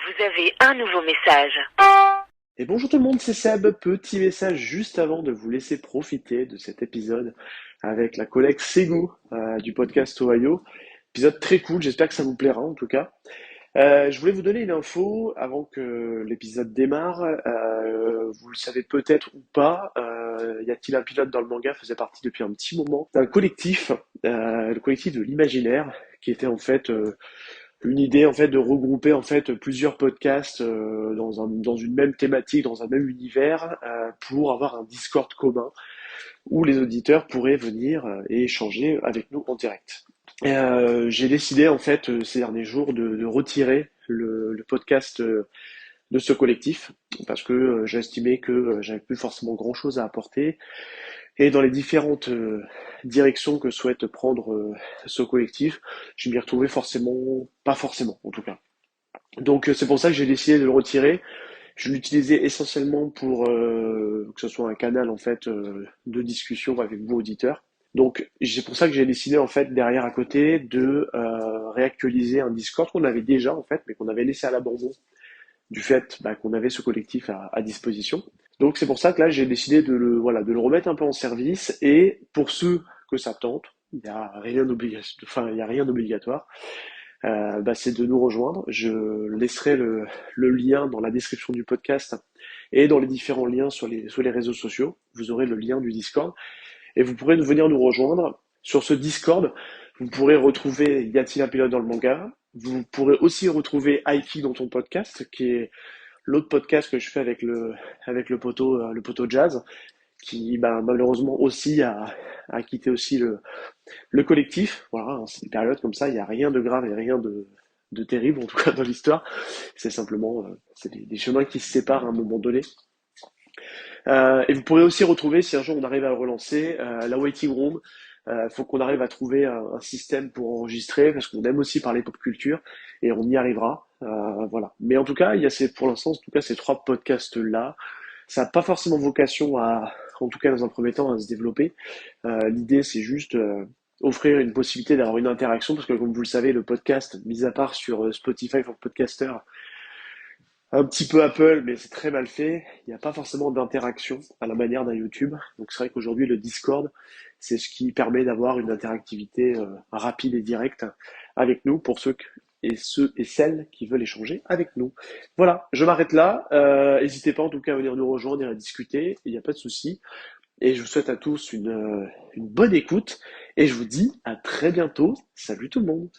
Vous avez un nouveau message. Et bonjour tout le monde, c'est Seb. Petit message juste avant de vous laisser profiter de cet épisode avec la collègue Sego du podcast Ohio. Épisode très cool, j'espère que ça vous plaira en tout cas. Je voulais vous donner une info avant que l'épisode démarre. Vous le savez peut-être ou pas, Y a-t-il un pilote dans le manga faisait partie depuis un petit moment d'un collectif, le collectif de l'imaginaire, qui était en fait une idée en fait de regrouper en fait plusieurs podcasts dans une même thématique, dans un même univers, pour avoir un Discord commun où les auditeurs pourraient venir et échanger avec nous en direct. J'ai décidé en fait ces derniers jours de retirer le podcast de ce collectif parce que j'estimais que j'avais plus forcément grand chose à apporter et dans les différentes directions que souhaite prendre ce collectif, je m'y retrouvais forcément, pas forcément en tout cas. Donc c'est pour ça que j'ai décidé de le retirer. Je l'utilisais essentiellement pour que ce soit un canal en fait de discussion avec vous auditeurs. Donc c'est pour ça que j'ai décidé en fait derrière à côté de réactualiser un Discord qu'on avait déjà en fait, mais qu'on avait laissé à l'abandon du fait qu'on avait ce collectif à disposition. Donc c'est pour ça que là j'ai décidé de le remettre un peu en service et pour ceux que ça tente, il n'y a rien d'obligatoire, c'est de nous rejoindre. Je laisserai le lien dans la description du podcast et dans les différents liens sur les réseaux sociaux. Vous aurez le lien du Discord et vous pourrez venir nous rejoindre sur ce Discord. Vous pourrez retrouver Y a-t-il un pilote dans le manga. Vous pourrez aussi retrouver Aiki dans ton podcast, qui est l'autre podcast que je fais avec le poteau Jazz, qui malheureusement aussi a quitté aussi le collectif. Voilà, hein, c'est une période comme ça, il n'y a rien de grave et rien de terrible en tout cas dans l'histoire. C'est simplement c'est des chemins qui se séparent à un moment donné. Et vous pourrez aussi retrouver, si un jour on arrive à le relancer, la waiting room. Faut qu'on arrive à trouver un système pour enregistrer parce qu'on aime aussi parler pop culture et on y arrivera. Voilà. Mais en tout cas, pour l'instant, en tout cas, ces trois podcasts là, ça n'a pas forcément vocation en tout cas dans un premier temps, à se développer. L'idée, c'est juste offrir une possibilité d'avoir une interaction parce que comme vous le savez, le podcast, mis à part sur Spotify for Podcaster, un petit peu Apple, mais c'est très mal fait. Il n'y a pas forcément d'interaction à la manière d'un YouTube. Donc c'est vrai qu'aujourd'hui, le Discord, c'est ce qui permet d'avoir une interactivité rapide et directe avec nous pour ceux et celles qui veulent échanger avec nous. Voilà, je m'arrête là. N'hésitez pas en tout cas à venir nous rejoindre et à discuter. Il n'y a pas de souci. Et je vous souhaite à tous une bonne écoute. Et je vous dis à très bientôt. Salut tout le monde.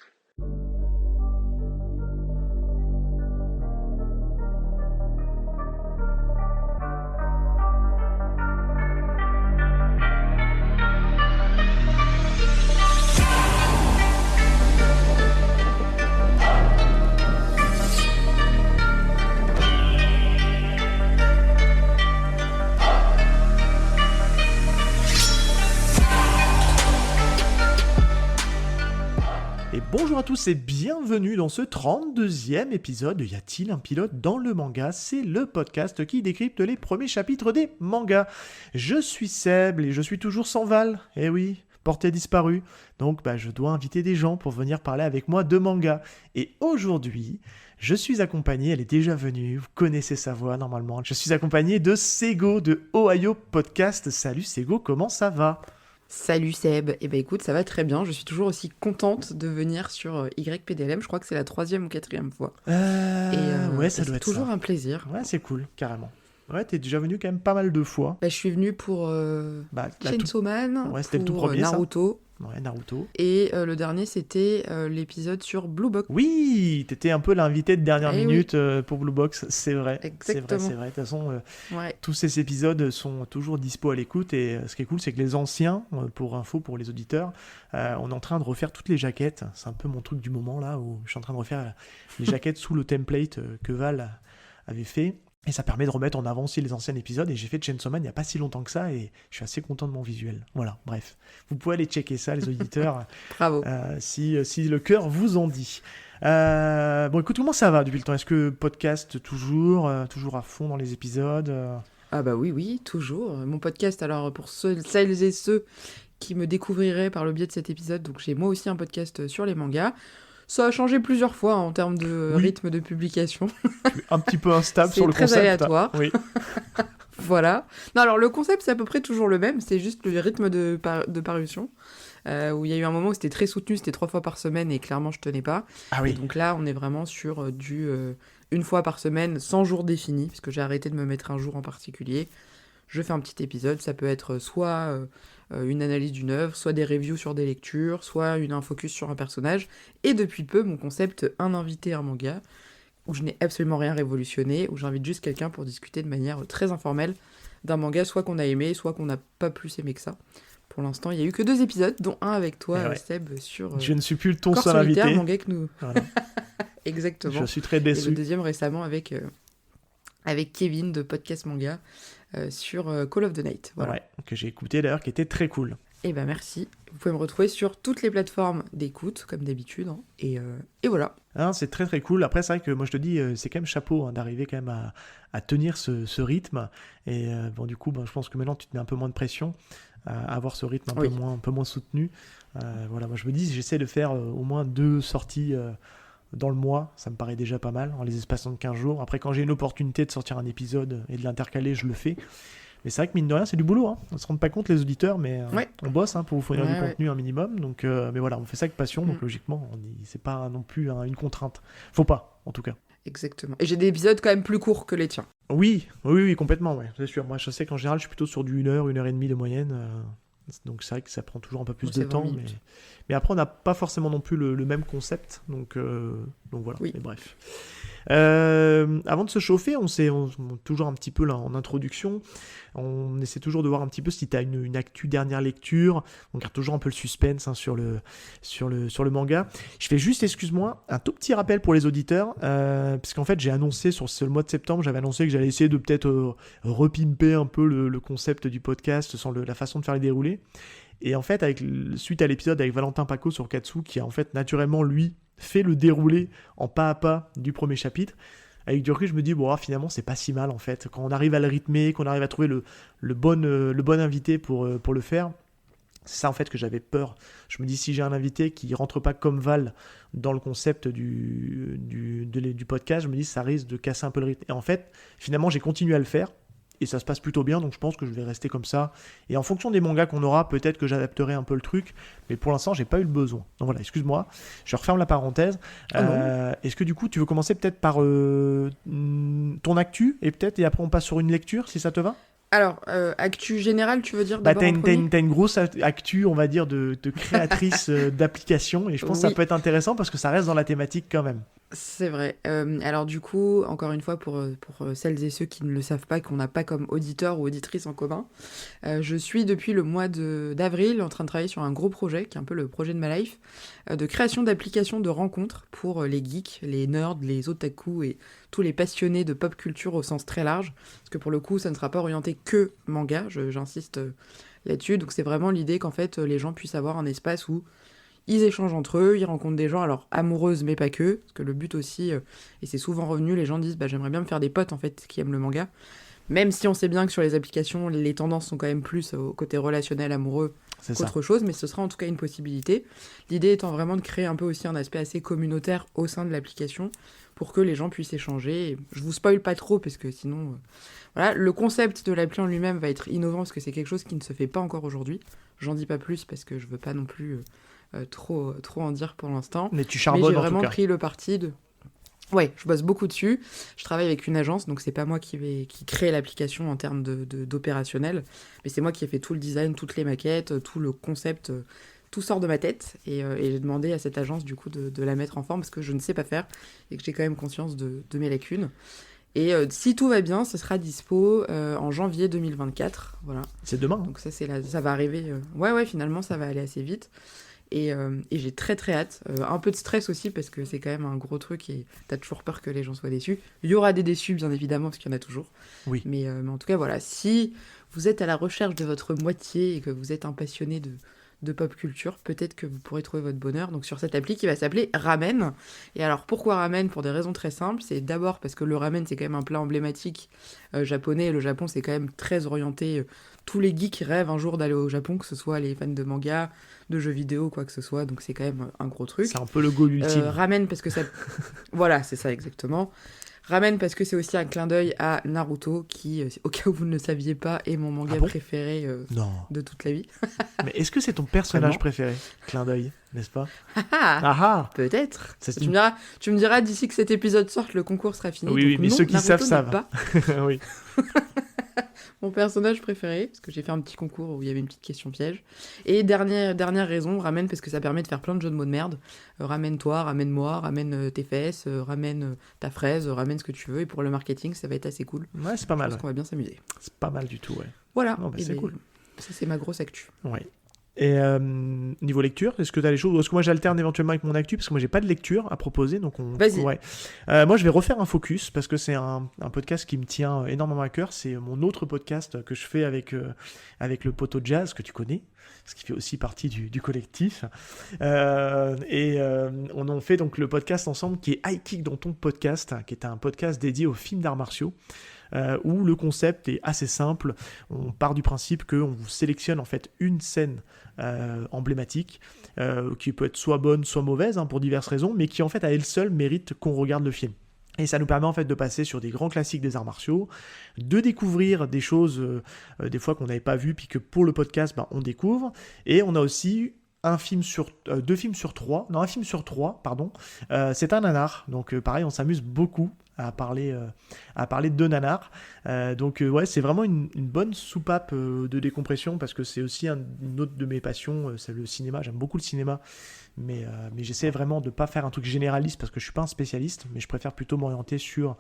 Et bonjour à tous et bienvenue dans ce 32e épisode de Y a-t-il un pilote dans le manga? C'est le podcast qui décrypte les premiers chapitres des mangas. Je suis Seb et je suis toujours sans Val. Eh oui, portée disparue. Donc je dois inviter des gens pour venir parler avec moi de manga. Et aujourd'hui, je suis accompagné, elle est déjà venue, vous connaissez sa voix normalement. Je suis accompagné de Sego de Ohio Podcast. Salut Sego, comment ça va? Salut Seb, écoute, ça va très bien, je suis toujours aussi contente de venir sur YPDLM, je crois que c'est la 3e ou 4e fois. Ouais, ça doit c'est être toujours ça. un plaisir. Ouais, c'est cool, carrément. Ouais, t'es déjà venu quand même pas mal de fois. Je suis venue pour Chainsaw Man, Ouais, c'était le tout pour premier, ça. Naruto, Ouais, Naruto. et le dernier c'était l'épisode sur Blue Box. Oui, t'étais un peu l'invité de dernière Eh minute pour Blue Box, c'est vrai. Exactement. C'est vrai. De toute façon, Ouais. tous ces épisodes sont toujours dispo à l'écoute et ce qui est cool, c'est que les anciens, pour info, pour les auditeurs, on est en train de refaire toutes les jaquettes. C'est un peu mon truc du moment là où je suis en train de refaire les jaquettes sous le template que Val avait fait. Et ça permet de remettre en avant aussi les anciens épisodes. Et j'ai fait Chainsaw Man il n'y a pas si longtemps que ça. Et je suis assez content de mon visuel. Voilà, bref. Vous pouvez aller checker ça, les auditeurs, Bravo. si le cœur vous en dit. Bon, écoute, comment ça va depuis le temps? Est-ce que podcast toujours à fond dans les épisodes Ah bah oui, toujours. Mon podcast, alors pour celles et ceux qui me découvriraient par le biais de cet épisode, donc j'ai moi aussi un podcast sur les mangas. Ça a changé plusieurs fois en termes de Oui. rythme de publication. Un petit peu instable C'est sur le très concept. aléatoire. Oui. Voilà. Non, alors le concept, c'est à peu près toujours le même, c'est juste le rythme de parution. Où il y a eu un moment où c'était très soutenu, c'était 3 fois par semaine et clairement je tenais pas. Ah Et oui. donc là, on est vraiment sur une fois par semaine, sans jour défini, parce que j'ai arrêté de me mettre un jour en particulier. Je fais un petit épisode, ça peut être soit une analyse d'une œuvre, soit des reviews sur des lectures, soit un focus sur un personnage. Et depuis peu, mon concept un invité, un manga, où je n'ai absolument rien révolutionné, où j'invite juste quelqu'un pour discuter de manière très informelle d'un manga, soit qu'on a aimé, soit qu'on n'a pas plus aimé que ça. Pour l'instant, il n'y a eu que 2 épisodes, dont un avec toi, Eh ouais. Seb, sur Je ne suis plus ton Corps seul solitaire, invité. manga que nous... Voilà. Exactement. Je suis très Et le déçu. deuxième récemment avec Kevin de Podcast Manga sur Call of the Night. Voilà. Ouais, que j'ai écouté d'ailleurs, qui était très cool. Et ben merci. Vous pouvez me retrouver sur toutes les plateformes d'écoute, comme d'habitude. Hein. Et voilà. Hein, c'est très très cool. Après, c'est vrai que moi je te dis, c'est quand même chapeau hein, d'arriver quand même à tenir ce rythme. Et bon, du coup, je pense que maintenant tu te mets un peu moins de pression à avoir ce rythme Oui. un peu moins soutenu. Voilà, moi je me dis, j'essaie de faire au moins 2 sorties dans le mois. Ça me paraît déjà pas mal, en les espaçant de 15 jours. Après, quand j'ai une opportunité de sortir un épisode et de l'intercaler, je le fais. Mais c'est vrai que mine de rien, c'est du boulot. Hein. On se rend pas compte, les auditeurs, mais Ouais. on bosse hein, pour vous fournir Ouais, du ouais. contenu un minimum. Donc, mais voilà, on fait ça avec passion. Donc Mm. logiquement, c'est pas non plus une contrainte. Faut pas, en tout cas. Exactement. Et j'ai des épisodes quand même plus courts que les tiens. Oui, complètement, ouais, c'est sûr. Moi, je sais qu'en général, je suis plutôt sur du 1 heure et demie de moyenne. Donc c'est vrai que ça prend toujours un peu plus Bon, de c'est 20 temps. minutes. Mais après, on n'a pas forcément non plus le même concept. Donc voilà, Oui. mais bref. Avant de se chauffer, on toujours un petit peu là en introduction, on essaie toujours de voir un petit peu si tu as une actu dernière lecture. On garde toujours un peu le suspense hein, sur le manga. Je fais juste, excuse-moi, un tout petit rappel pour les auditeurs, parce qu'en fait j'ai annoncé sur le mois de septembre, j'avais annoncé que j'allais essayer de peut-être repimper un peu le concept du podcast sans la façon de faire les déroulés. Et en fait, suite à l'épisode avec Valentin Paco sur Katsu, qui a en fait naturellement, lui, fait le déroulé en pas à pas du premier chapitre, avec du recul, je me dis, bon, finalement, c'est pas si mal en fait. Quand on arrive à le rythmer, qu'on arrive à trouver le bon invité pour le faire, c'est ça en fait que j'avais peur. Je me dis, si j'ai un invité qui rentre pas comme Val dans le concept du podcast, je me dis, ça risque de casser un peu le rythme. Et en fait, finalement, j'ai continué à le faire. Et ça se passe plutôt bien, donc je pense que je vais rester comme ça. Et en fonction des mangas qu'on aura, peut-être que j'adapterai un peu le truc. Mais pour l'instant, j'ai pas eu le besoin. Donc voilà, excuse-moi. Je referme la parenthèse. Non. Est-ce que du coup, tu veux commencer peut-être par ton actu et après on passe sur une lecture, si ça te va? Alors, actu générale, tu veux dire Bah, d'abord en premier t'as une grosse actu, on va dire, de créatrice d'applications. Et je pense que ça Oui. peut être intéressant parce que ça reste dans la thématique quand même. C'est vrai. Alors du coup, encore une fois, pour celles et ceux qui ne le savent pas, qu'on n'a pas comme auditeur ou auditrice en commun, je suis depuis le mois d'avril en train de travailler sur un gros projet, qui est un peu le projet de ma life, de création d'applications de rencontres pour les geeks, les nerds, les otaku et tous les passionnés de pop culture au sens très large. Parce que pour le coup, ça ne sera pas orienté que manga, j'insiste là-dessus. Donc c'est vraiment l'idée qu'en fait, les gens puissent avoir un espace où ils échangent entre eux, ils rencontrent des gens, alors amoureuses mais pas que, parce que le but aussi, et c'est souvent revenu, les gens disent j'aimerais bien me faire des potes en fait qui aiment le manga, même si on sait bien que sur les applications, les tendances sont quand même plus au côté relationnel, amoureux C'est ça. qu'autre chose, mais ce sera en tout cas une possibilité. L'idée étant vraiment de créer un peu aussi un aspect assez communautaire au sein de l'application pour que les gens puissent échanger. Et je vous spoil pas trop parce que sinon, voilà, le concept de l'appli en lui-même va être innovant parce que c'est quelque chose qui ne se fait pas encore aujourd'hui. J'en dis pas plus parce que je veux pas non plus trop en dire pour l'instant. Mais tu Mais charbonnes j'ai en tout vraiment cas. pris le parti de... Ouais, je bosse beaucoup dessus. Je travaille avec une agence, donc c'est pas moi qui crée l'application en termes d'opérationnel, mais c'est moi qui ai fait tout le design, toutes les maquettes, tout le concept, tout sort de ma tête. Et j'ai demandé à cette agence du coup de la mettre en forme parce que je ne sais pas faire et que j'ai quand même conscience de mes lacunes. Et si tout va bien, ce sera dispo en janvier 2024. Voilà. C'est demain. Hein. Donc ça, ça va arriver. Ouais, finalement, ça va aller assez vite. Et j'ai très très hâte. Un peu de stress aussi parce que c'est quand même un gros truc et t'as toujours peur que les gens soient déçus. Il y aura des déçus bien évidemment parce qu'il y en a toujours. Oui. Mais en tout cas voilà, si vous êtes à la recherche de votre moitié et que vous êtes un passionné de pop culture, peut-être que vous pourrez trouver votre bonheur. Donc sur cette appli qui va s'appeler Ramen. Et alors pourquoi Ramen? Pour des raisons très simples. C'est d'abord parce que le ramen, c'est quand même un plat emblématique japonais. Et le Japon, c'est quand même très orienté. Tous les geeks rêvent un jour d'aller au Japon, que ce soit les fans de manga, de jeux vidéo, quoi que ce soit. Donc c'est quand même un gros truc. C'est un peu le goal ultime. Ramen parce que ça... Voilà, c'est ça exactement. Ramen parce que c'est aussi un clin d'œil à Naruto, qui, au cas où vous ne le saviez pas, est mon manga préféré Non. de toute la vie. Mais est-ce que c'est ton personnage Vraiment préféré? Clin d'œil, n'est-ce pas? Ah, peut-être. Tu me diras d'ici que cet épisode sorte, le concours sera fini. Oui, donc mais non, ceux qui Naruto savent, n'est savent. pas Oui. mon personnage préféré, parce que j'ai fait un petit concours où il y avait une petite question piège. Et dernière raison, Ramen, parce que ça permet de faire plein de jeux de mots de merde. Ramène-toi, ramène-moi, ramène tes fesses, ramène ta fraise, ramène ce que tu veux. Et pour le marketing, ça va être assez cool. Ouais, c'est pas Je mal. pense qu'on va bien s'amuser. C'est pas mal du tout, ouais. Voilà. Non, bah, Et c'est ben, cool. Ça, c'est ma grosse actu. Ouais. Et niveau lecture, est-ce que tu as les choses? Ou est-ce que moi j'alterne éventuellement avec mon actu? Parce que moi j'ai pas de lecture à proposer. Donc Vas-y. Ouais. Moi je vais refaire un focus parce que c'est un podcast qui me tient énormément à cœur. C'est mon autre podcast que je fais avec le poteau Jazz que tu connais, parce qu'il fait aussi partie du collectif. On en fait donc le podcast ensemble qui est High Kick dans ton podcast, qui est un podcast dédié aux films d'arts martiaux. Où le concept est assez simple. On part du principe qu'on vous sélectionne en fait une scène emblématique qui peut être soit bonne, soit mauvaise, pour diverses raisons, mais qui en fait à elle seule mérite qu'on regarde le film. Et ça nous permet en fait de passer sur des grands classiques des arts martiaux, de découvrir des choses des fois qu'on n'avait pas vues, puis que pour le podcast on découvre. Et on a aussi un film sur trois, pardon. C'est un nanar, donc pareil, on s'amuse beaucoup à parler de nanar. Ouais, c'est vraiment une bonne soupape de décompression, parce que c'est aussi une autre de mes passions, c'est le cinéma. J'aime beaucoup le cinéma, mais j'essaie vraiment de ne pas faire un truc généraliste, parce que je ne suis pas un spécialiste, mais je préfère plutôt m'orienter sur...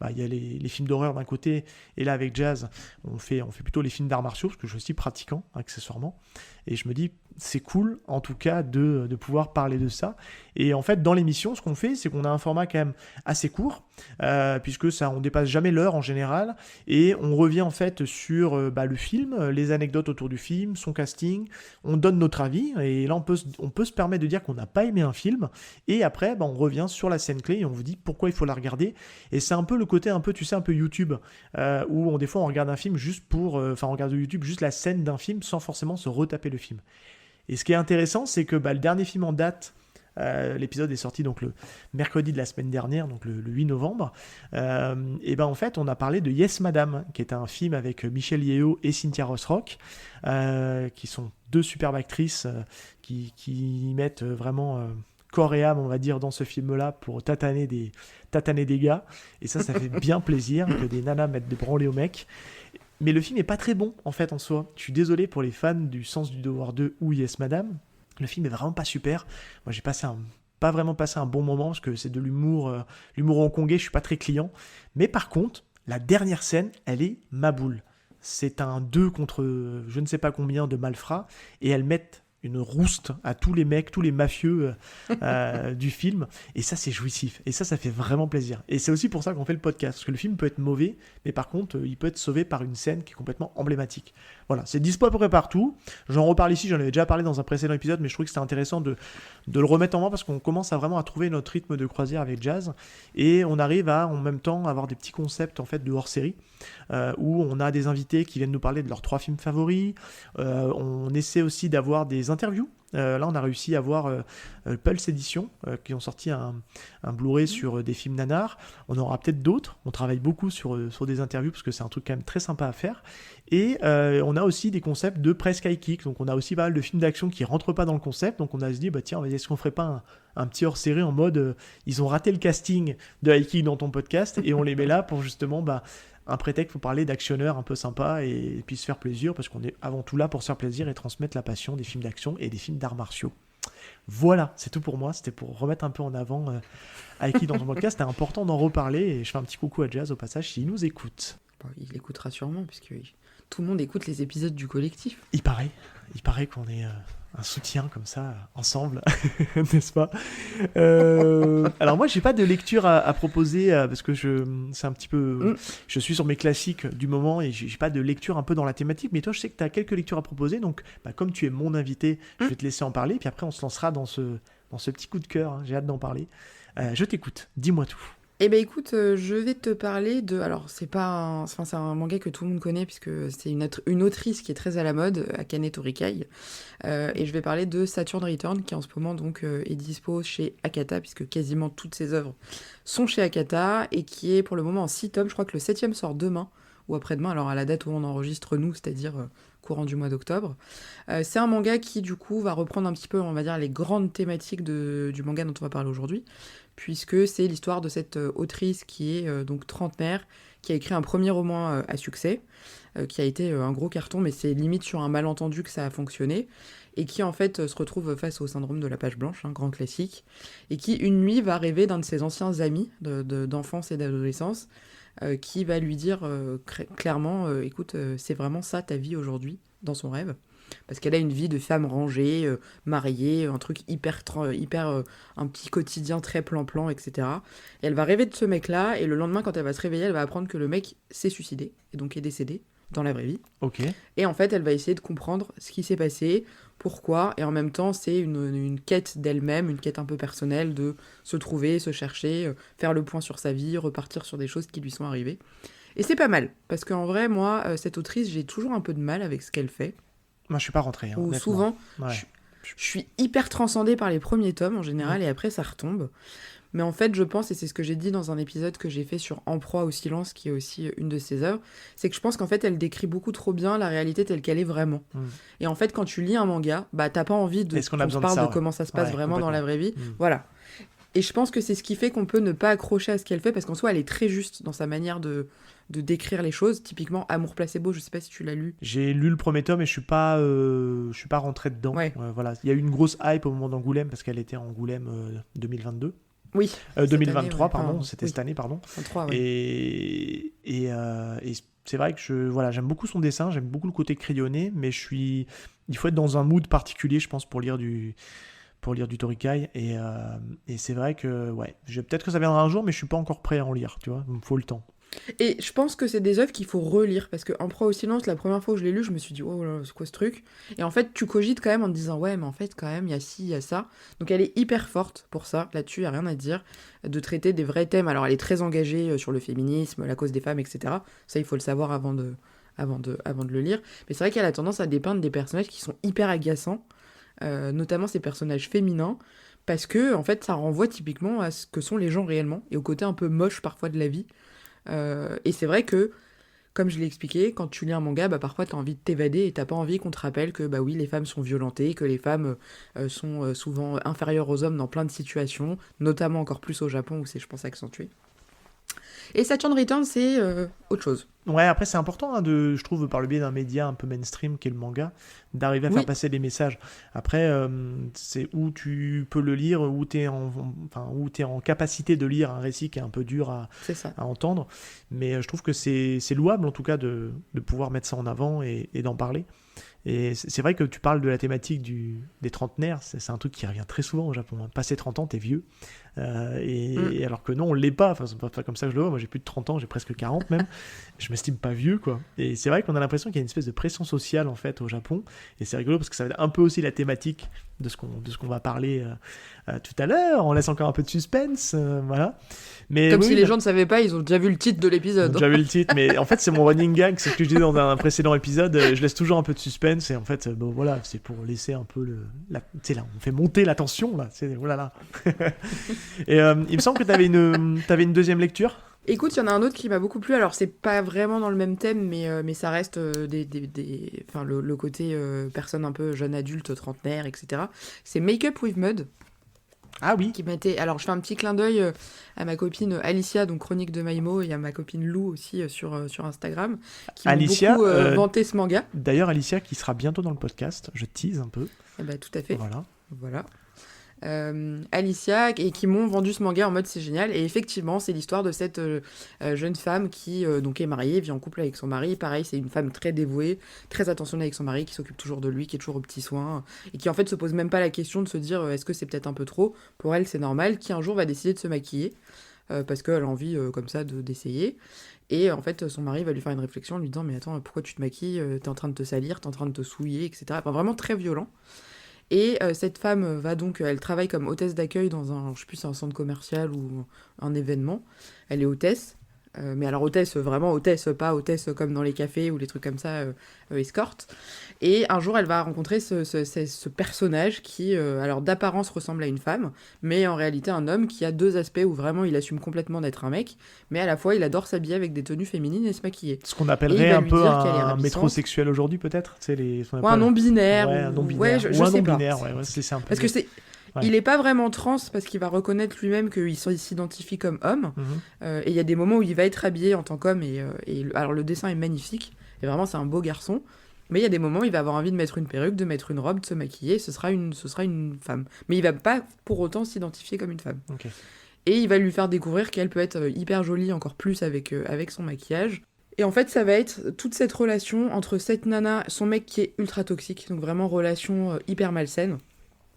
Il y a les films d'horreur d'un côté, et là avec Jazz, on fait plutôt les films d'arts martiaux, parce que je suis aussi pratiquant, accessoirement. Et je me dis, c'est cool, en tout cas, de pouvoir parler de ça. Et en fait, dans l'émission, ce qu'on fait, c'est qu'on a un format quand même assez court, puisque on dépasse jamais l'heure en général, et on revient en fait sur le film, les anecdotes autour du film, son casting, on donne notre avis, et là on peut se permettre de dire qu'on n'a pas aimé un film, et après on revient sur la scène clé, et on vous dit pourquoi il faut la regarder. Et c'est un peu le côté un peu YouTube, où des fois on regarde un film juste pour... on regarde YouTube juste la scène d'un film, sans forcément se retaper le film. Et ce qui est intéressant, c'est que le dernier film en date, l'épisode est sorti donc le mercredi de la semaine dernière, donc le 8 novembre, en fait on a parlé de Yes Madame, qui est un film avec Michelle Yeoh et Cynthia Rothrock, qui sont deux superbes actrices qui mettent vraiment corps et âme, on va dire, dans ce film-là pour tataner des gars, et ça fait bien plaisir que des nanas mettent des branlées aux mecs. Mais le film est pas très bon en fait en soi. Je suis désolé pour les fans du Sens du Devoir 2 ou Yes Madame. Le film est vraiment pas super. Moi j'ai pas vraiment passé un bon moment, parce que c'est de l'humour hongkongais, je suis pas très client. Mais par contre, la dernière scène, elle est ma boule. C'est un 2 contre je ne sais pas combien de malfrats, et elles mettent une rouste à tous les mecs, tous les mafieux du film, et ça c'est jouissif, et ça fait vraiment plaisir. Et c'est aussi pour ça qu'on fait le podcast, parce que le film peut être mauvais, mais par contre il peut être sauvé par une scène qui est complètement emblématique. Voilà, c'est dispo à peu près partout. J'en reparle ici, j'en avais déjà parlé dans un précédent épisode, mais je trouvais que c'était intéressant de le remettre en main, parce qu'on commence vraiment à trouver notre rythme de croisière avec Jazz, et on arrive à en même temps avoir des petits concepts en fait de hors-série, où on a des invités qui viennent nous parler de leurs 3 films favoris. On essaie aussi d'avoir des interviews. Là, on a réussi à avoir Pulse Edition, qui ont sorti un Blu-ray sur des films nanars. On en aura peut-être d'autres. On travaille beaucoup sur des interviews, parce que c'est un truc quand même très sympa à faire. Et on a aussi des concepts de presque high kick. Donc, on a aussi pas mal de films d'action qui rentrent pas dans le concept. Donc, on a se dit, tiens, est-ce qu'on ferait pas un petit hors-série en mode ils ont raté le casting de high kick dans ton podcast, et on les met là pour justement un prétexte pour parler d'actionneurs un peu sympa, et puis se faire plaisir, parce qu'on est avant tout là pour se faire plaisir et transmettre la passion des films d'action et des films d'arts martiaux. Voilà, c'est tout pour moi. C'était pour remettre un peu en avant Aiki dans ton podcast. C'était important d'en reparler, et je fais un petit coucou à Jazz au passage s'il nous écoute. Il écoutera sûrement, puisque tout le monde écoute les épisodes du collectif. Il paraît qu'on est un soutien comme ça, ensemble, n'est-ce pas? Alors moi, j'ai pas de lecture à proposer parce que c'est un petit peu, je suis sur mes classiques du moment et j'ai pas de lecture un peu dans la thématique. Mais toi, je sais que tu as quelques lectures à proposer, donc comme tu es mon invité, je vais te laisser en parler, puis après on se lancera dans ce petit coup de cœur. Hein. J'ai hâte d'en parler. Je t'écoute. Dis-moi tout. Eh ben écoute, je vais te parler de... Alors, c'est un manga que tout le monde connaît, puisque c'est une autrice qui est très à la mode, Akane Torikai. Et je vais parler de Saturn Return, qui en ce moment donc, est dispo chez Akata, puisque quasiment toutes ses œuvres sont chez Akata, et qui est pour le moment en 6 tomes. Je crois que le 7e sort demain, ou après-demain, alors à la date où on enregistre nous, c'est-à-dire courant du mois d'octobre. C'est un manga qui, du coup, va reprendre un petit peu, on va dire, les grandes thématiques du manga dont on va parler aujourd'hui, puisque c'est l'histoire de cette autrice qui est donc trentenaire, qui a écrit un premier roman à succès, qui a été un gros carton, mais c'est limite sur un malentendu que ça a fonctionné, et qui en fait se retrouve face au syndrome de la page blanche, un grand classique, et qui une nuit va rêver d'un de ses anciens amis d'enfance et d'adolescence, qui va lui dire clairement, écoute, c'est vraiment ça ta vie aujourd'hui, dans son rêve. Parce qu'elle a une vie de femme rangée, mariée, un truc hyper un petit quotidien très plan-plan, etc. Et elle va rêver de ce mec-là, et le lendemain, quand elle va se réveiller, elle va apprendre que le mec s'est suicidé, et donc est décédé dans la vraie vie. Ok. Et en fait, elle va essayer de comprendre ce qui s'est passé, pourquoi, et en même temps, c'est une quête d'elle-même, une quête un peu personnelle, de se trouver, se chercher, faire le point sur sa vie, repartir sur des choses qui lui sont arrivées. Et c'est pas mal, parce qu'en vrai, moi, cette autrice, j'ai toujours un peu de mal avec ce qu'elle fait. Moi, je suis pas rentré. Hein, Ou honnêtement. souvent, Ouais. je suis hyper transcendée par les premiers tomes en général, et après ça retombe. Mais en fait, je pense, et c'est ce que j'ai dit dans un épisode que j'ai fait sur En proie au silence, qui est aussi une de ses œuvres, c'est que je pense qu'en fait, elle décrit beaucoup trop bien la réalité telle qu'elle est vraiment. Et en fait, quand tu lis un manga, bah t'as pas envie Est-ce qu'on a qu'on besoin se de parle ça, de ouais. comment ça se passe Ouais, vraiment dans la vraie vie. complètement. Voilà. Et je pense que c'est ce qui fait qu'on peut ne pas accrocher à ce qu'elle fait, parce qu'en soi, elle est très juste dans sa manière de décrire les choses. Typiquement, Amour placebo, je sais pas si tu l'as lu. J'ai lu le premier tome et je suis pas rentré dedans. Ouais. Voilà. Il y a eu une grosse hype au moment d'Angoulême parce qu'elle était à Angoulême 2022. Oui. Cette 2023, année, ouais. pardon. Enfin, C'était oui. cette année, pardon. 23, ouais. Et c'est vrai que j'aime beaucoup son dessin, j'aime beaucoup le côté crayonné, mais il faut être dans un mood particulier, je pense, pour lire du Torikai. Et c'est vrai que, ouais, peut-être que ça viendra un jour, mais je suis pas encore prêt à en lire, tu vois. Il me faut le temps. Et je pense que c'est des œuvres qu'il faut relire, parce que En proie au silence, la première fois où je l'ai lu, je me suis dit, oh là, c'est quoi ce truc? Et en fait, tu cogites quand même en te disant, ouais, mais en fait, quand même, il y a ci, il y a ça. Donc elle est hyper forte pour ça, là-dessus, il n'y a rien à dire, de traiter des vrais thèmes. Alors elle est très engagée sur le féminisme, la cause des femmes, etc. Ça, il faut le savoir avant de le lire. Mais c'est vrai qu'elle a tendance à dépeindre des personnages qui sont hyper agaçants, notamment ces personnages féminins, parce que, en fait, ça renvoie typiquement à ce que sont les gens réellement, et au côté un peu moche parfois de la vie. Et c'est vrai que, comme je l'ai expliqué, quand tu lis un manga, bah, parfois tu as envie de t'évader et t'as pas envie qu'on te rappelle que bah oui, les femmes sont violentées, que les femmes sont souvent inférieures aux hommes dans plein de situations, notamment encore plus au Japon où c'est, je pense, accentué. Et Saturn Return, c'est autre chose. Ouais, après, c'est important, hein, je trouve, par le biais d'un média un peu mainstream qui est le manga, d'arriver à faire passer des messages. Après, c'est où tu peux le lire, où tu es en capacité de lire un récit qui est un peu dur à entendre. Mais je trouve que c'est louable, en tout cas, de pouvoir mettre ça en avant et d'en parler. Et c'est vrai que tu parles de la thématique des trentenaires, c'est un truc qui revient très souvent au Japon. Hein. Passé 30 ans, t'es vieux. Et alors que non, on l'est pas. Enfin, c'est pas comme ça que je le vois. Moi, j'ai plus de 30 ans, j'ai presque 40 même. Je m'estime pas vieux, quoi. Et c'est vrai qu'on a l'impression qu'il y a une espèce de pression sociale, en fait, au Japon. Et c'est rigolo parce que ça va être un peu aussi la thématique de ce qu'on va parler tout à l'heure. On laisse encore un peu de suspense, voilà. Mais comme si les gens ne savaient pas, ils ont déjà vu le titre de l'épisode. Ils ont déjà vu le titre, mais en fait, c'est mon running gag. C'est ce que je disais dans un précédent épisode. Je laisse toujours un peu de suspense. Et en fait, bon, voilà, c'est pour laisser un peu tu sais, là, on fait monter la tension, là. Oh là là. Et il me semble que t'avais une deuxième lecture. Écoute, il y en a un autre qui m'a beaucoup plu. Alors, c'est pas vraiment dans le même thème, mais ça reste le côté personne un peu jeune adulte, trentenaire, etc. C'est Make Up With Mud. Ah oui. Alors, je fais un petit clin d'œil à ma copine Alicia, donc Chronique de Maïmo, et à ma copine Lou aussi sur Instagram, qui m'ont beaucoup vanté ce manga. D'ailleurs, Alicia qui sera bientôt dans le podcast. Je tease un peu. Eh ben, tout à fait. Voilà. Alicia, et qui m'ont vendu ce manga en mode c'est génial. Et effectivement, c'est l'histoire de cette jeune femme qui donc est mariée, vit en couple avec son mari. Pareil, c'est une femme très dévouée, très attentionnée avec son mari, qui s'occupe toujours de lui, qui est toujours aux petits soins, et qui en fait se pose même pas la question de se dire est-ce que c'est peut-être un peu trop. Pour elle, c'est normal, qui un jour va décider de se maquiller. Parce qu'elle a envie comme ça d'essayer. Et en fait, son mari va lui faire une réflexion en lui disant « Mais attends, pourquoi tu te maquilles ? T'es en train de te salir, t'es en train de te souiller, etc. » Enfin, vraiment très violent. Et cette femme va donc... Elle travaille comme hôtesse d'accueil dans un... Je sais plus, c'est un centre commercial ou un événement. Elle est hôtesse. Mais alors hôtesse, vraiment hôtesse, pas hôtesse comme dans les cafés ou les trucs comme ça, escorte. Et un jour, elle va rencontrer ce personnage qui, alors d'apparence, ressemble à une femme, mais en réalité un homme qui a deux aspects où vraiment il assume complètement d'être un mec, mais à la fois il adore s'habiller avec des tenues féminines et se maquiller. Ce qu'on appellerait un peu un ravissante. métrosexuel aujourd'hui, peut-être, tu sais, Ou un non-binaire. Ouais, un non-binaire. Ouais, je sais pas. C'est un peu... Parce que c'est... Ouais. Il est pas vraiment trans parce qu'il va reconnaître lui-même qu'il s'identifie comme homme. Et il y a des moments où il va être habillé en tant qu'homme. Alors le dessin est magnifique. Et vraiment, c'est un beau garçon. Mais il y a des moments où il va avoir envie de mettre une perruque, de mettre une robe, de se maquiller. Ce sera une femme. Mais il va pas pour autant s'identifier comme une femme. Okay. Et il va lui faire découvrir qu'elle peut être hyper jolie encore plus avec son maquillage. Et en fait, ça va être toute cette relation entre cette nana, son mec qui est ultra toxique. Donc vraiment relation hyper malsaine,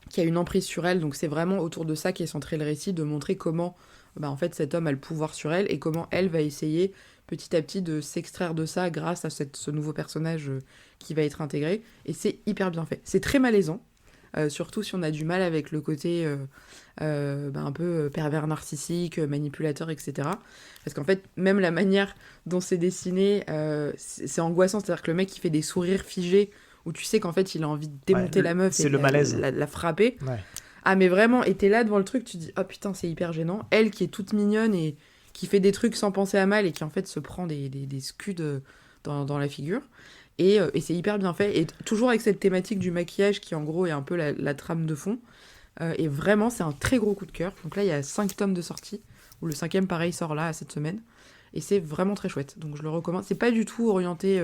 qui a une emprise sur elle, donc c'est vraiment autour de ça qu'est centré le récit, de montrer comment en fait cet homme a le pouvoir sur elle et comment elle va essayer petit à petit de s'extraire de ça grâce à ce nouveau personnage qui va être intégré, et c'est hyper bien fait. C'est très malaisant, surtout si on a du mal avec le côté un peu pervers narcissique, manipulateur, etc. Parce qu'en fait, même la manière dont c'est dessiné, c'est angoissant, c'est-à-dire que le mec il fait des sourires figés, où tu sais qu'en fait il a envie de démonter la meuf et la frapper. Ouais. Ah mais vraiment, et t'es là devant le truc, tu te dis oh putain c'est hyper gênant. Elle qui est toute mignonne et qui fait des trucs sans penser à mal et qui en fait se prend des scuds dans la figure. Et c'est hyper bien fait. Et toujours avec cette thématique du maquillage qui en gros est un peu la trame de fond. Et vraiment c'est un très gros coup de cœur. Donc là il y a 5 tomes de sortie, où le 5e pareil sort là cette semaine. Et c'est vraiment très chouette. Donc je le recommande. C'est pas du tout orienté...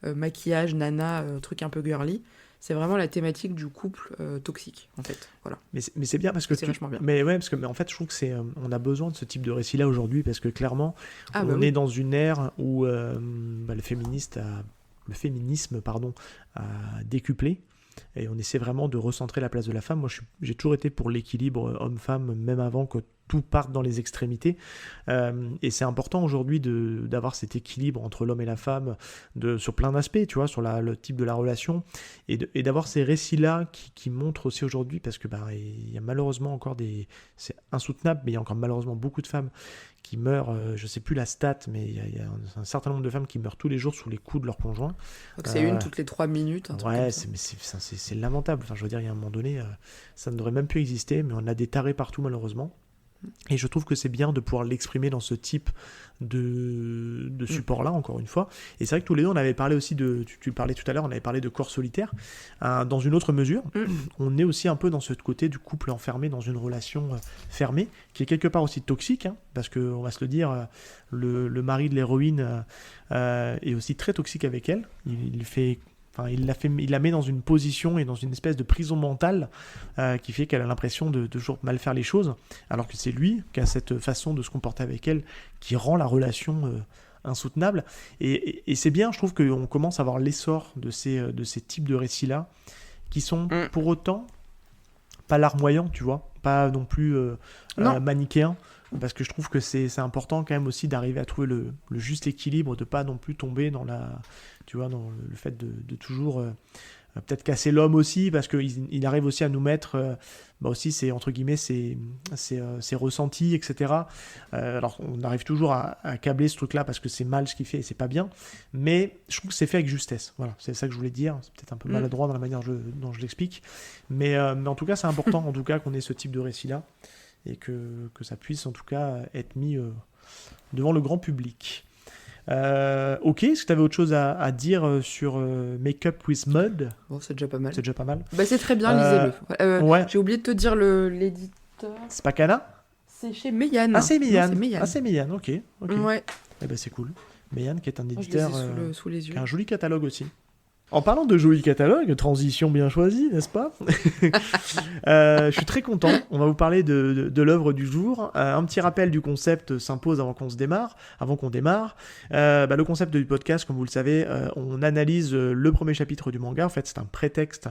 maquillage, nana, truc un peu girly. C'est vraiment la thématique du couple toxique, en fait. Voilà. Mais c'est bien parce que c'est vachement bien. Mais en fait, je trouve que on a besoin de ce type de récit-là aujourd'hui parce que clairement, on est dans une ère où le féminisme a décuplé. Et on essaie vraiment de recentrer la place de la femme. Moi, j'ai toujours été pour l'équilibre homme-femme, même avant que tout parte dans les extrémités. Et c'est important aujourd'hui d'avoir cet équilibre entre l'homme et la femme sur plein d'aspects, tu vois, sur le type de la relation. Et d'avoir ces récits-là qui montrent aussi aujourd'hui, parce que il y a malheureusement encore c'est insoutenable, mais il y a encore malheureusement beaucoup de femmes qui meurent, je sais plus la stat, mais il y a un certain nombre de femmes qui meurent tous les jours sous les coups de leur conjoint. Donc c'est une toutes les 3 minutes. Ouais, c'est lamentable. Enfin, je veux dire, il y a un moment donné, ça ne devrait même plus exister, mais on a des tarés partout malheureusement. Et je trouve que c'est bien de pouvoir l'exprimer dans ce type de support-là, encore une fois. Et c'est vrai que tous les deux, on avait parlé aussi tu parlais tout à l'heure, on avait parlé de corps solitaire. Dans une autre mesure, on est aussi un peu dans ce côté du couple enfermé dans une relation fermée, qui est quelque part aussi toxique, hein, parce qu'on va se le dire, le mari de l'héroïne est aussi très toxique avec elle. Il la met dans une position et dans une espèce de prison mentale qui fait qu'elle a l'impression de toujours mal faire les choses, alors que c'est lui qui a cette façon de se comporter avec elle qui rend la relation insoutenable. Et c'est bien, je trouve qu'on commence à voir l'essor de ces types de récits-là, qui sont pour autant pas larmoyants, tu vois, pas non plus manichéens. Parce que je trouve que c'est important quand même aussi d'arriver à trouver le juste équilibre, de pas non plus tomber dans dans le fait de toujours peut-être casser l'homme aussi, parce qu'il arrive aussi à nous mettre aussi c'est entre guillemets ses ressentis, etc. Alors on arrive toujours à câbler ce truc-là parce que c'est mal ce qu'il fait et c'est pas bien, mais je trouve que c'est fait avec justesse. Voilà, c'est ça que je voulais dire. C'est peut-être un peu maladroit dans la manière dont je l'explique, mais en tout cas c'est important en tout cas qu'on ait ce type de récit-là. Et que ça puisse en tout cas être mis devant le grand public. Ok, est-ce que tu avais autre chose à dire sur Make Up with Mud ? Bon, c'est déjà pas mal. C'est déjà pas mal. C'est très bien, lisez-le. Ouais. J'ai oublié de te dire l'éditeur. C'est pas Kana ? C'est chez Meian. Ah, c'est Meian. C'est Meian, ok. Ouais. Eh ben, c'est cool. Meian qui est un éditeur sous les yeux. qui a un joli catalogue aussi. En parlant de joli catalogue, transition bien choisie, n'est-ce pas? Je suis très content. On va vous parler de l'œuvre du jour. Un petit rappel du concept s'impose avant qu'on démarre. Le concept du podcast, comme vous le savez, on analyse le premier chapitre du manga. En fait, c'est un prétexte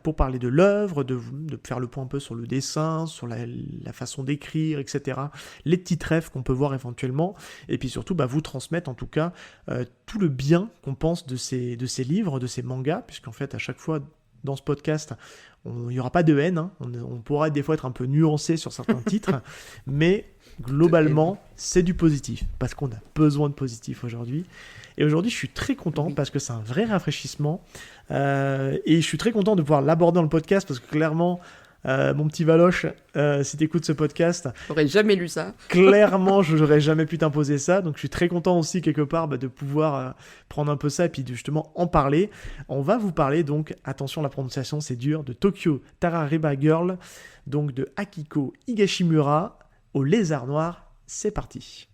pour parler de l'œuvre, de faire le point un peu sur le dessin, sur la façon d'écrire, etc. Les petites rêves qu'on peut voir éventuellement. Et puis surtout, vous transmettre en tout cas tout le bien qu'on pense de ces livres, de ces mangas, puisqu'en fait, à chaque fois, dans ce podcast, il n'y aura pas de haine, hein. On pourra des fois être un peu nuancé sur certains titres, mais globalement, c'est du positif, parce qu'on a besoin de positif aujourd'hui. Et aujourd'hui, je suis très content, parce que c'est un vrai rafraîchissement, et je suis très content de pouvoir l'aborder dans le podcast, parce que clairement, mon petit Valoche, si t'écoutes ce podcast, j'aurais jamais lu ça. Clairement, je n'aurais jamais pu t'imposer ça. Donc, je suis très content aussi, quelque part, de pouvoir prendre un peu ça et puis de justement en parler. On va vous parler, donc, attention, la prononciation, c'est dur, de Tokyo Tarareba Girl, donc de Akiko Higashimura au Lézard Noir. C'est parti.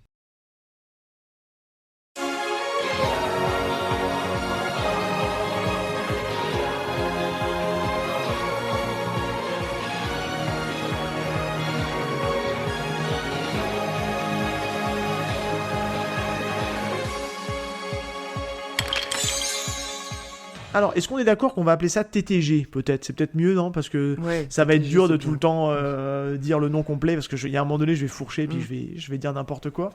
Alors, est-ce qu'on est d'accord qu'on va appeler ça TTG, peut-être? C'est peut-être mieux, non? Parce que ça va être dur de tout le temps dire le nom complet, parce qu'il y a un moment donné, je vais fourcher, puis je vais dire n'importe quoi.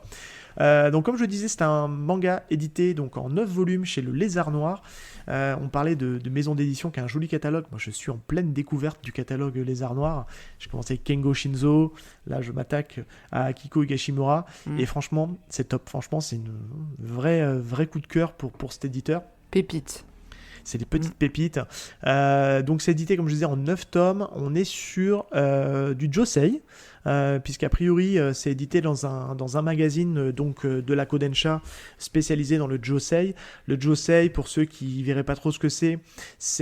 Donc, comme je disais, c'est un manga édité donc, en 9 volumes chez le Lézard Noir. On parlait de maison d'édition qui a un joli catalogue. Moi, je suis en pleine découverte du catalogue Lézard Noir. J'ai commencé avec Kengo Shinzo. Là, je m'attaque à Akiko Higashimura. Et franchement, c'est top. Franchement, c'est une vrai coup de cœur pour cet éditeur. Pépite. C'est des petites pépites. Donc, c'est édité, comme je disais, en 9 tomes. On est sur du Josei, puisqu'a priori, c'est édité dans un magazine de la Kodansha spécialisé dans le Josei. Le Josei, pour ceux qui ne verraient pas trop ce que c'est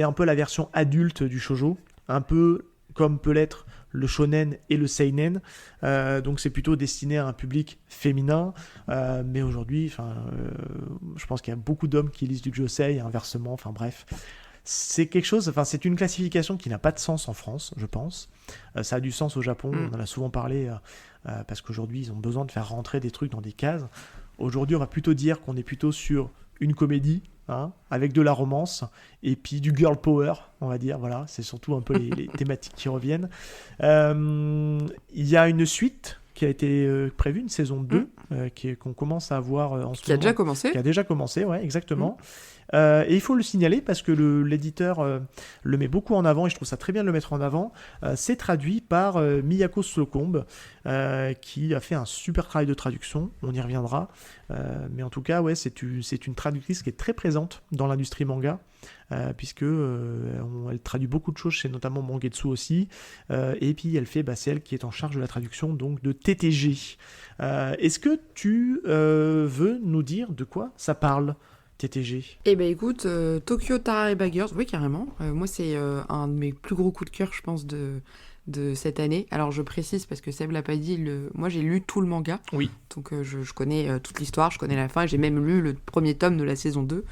un peu la version adulte du shoujo. Un peu comme peut l'être le shonen et le seinen, donc c'est plutôt destiné à un public féminin, mais aujourd'hui, je pense qu'il y a beaucoup d'hommes qui lisent du josei et inversement, bref. C'est quelque chose, c'est une classification qui n'a pas de sens en France, je pense. Ça a du sens au Japon, on en a souvent parlé, parce qu'aujourd'hui, ils ont besoin de faire rentrer des trucs dans des cases. Aujourd'hui, on va plutôt dire qu'on est plutôt sur une comédie, avec de la romance et puis du girl power, on va dire. Voilà, c'est surtout un peu les thématiques qui reviennent. Il y a une suite qui a été prévue, une saison 2, qu'on commence à avoir en ce moment. Qui a déjà commencé. Qui a déjà commencé, ouais, exactement. Et il faut le signaler parce que l'éditeur le met beaucoup en avant, et je trouve ça très bien de le mettre en avant. C'est traduit par Miyako Slocombe, qui a fait un super travail de traduction, on y reviendra. Mais en tout cas, ouais, c'est une traductrice qui est très présente dans l'industrie manga, puisque elle traduit beaucoup de choses chez notamment Mangetsu aussi, et puis c'est elle qui est en charge de la traduction donc de TTG. Est-ce que tu veux nous dire de quoi ça parle, TTG? Eh ben écoute, Tokyo Tarareba Girls, oui carrément. Moi c'est un de mes plus gros coups de cœur, je pense, de cette année. Alors je précise parce que Seb l'a pas dit, moi j'ai lu tout le manga. Oui. Donc je connais toute l'histoire, je connais la fin, j'ai même lu le premier tome de la saison 2.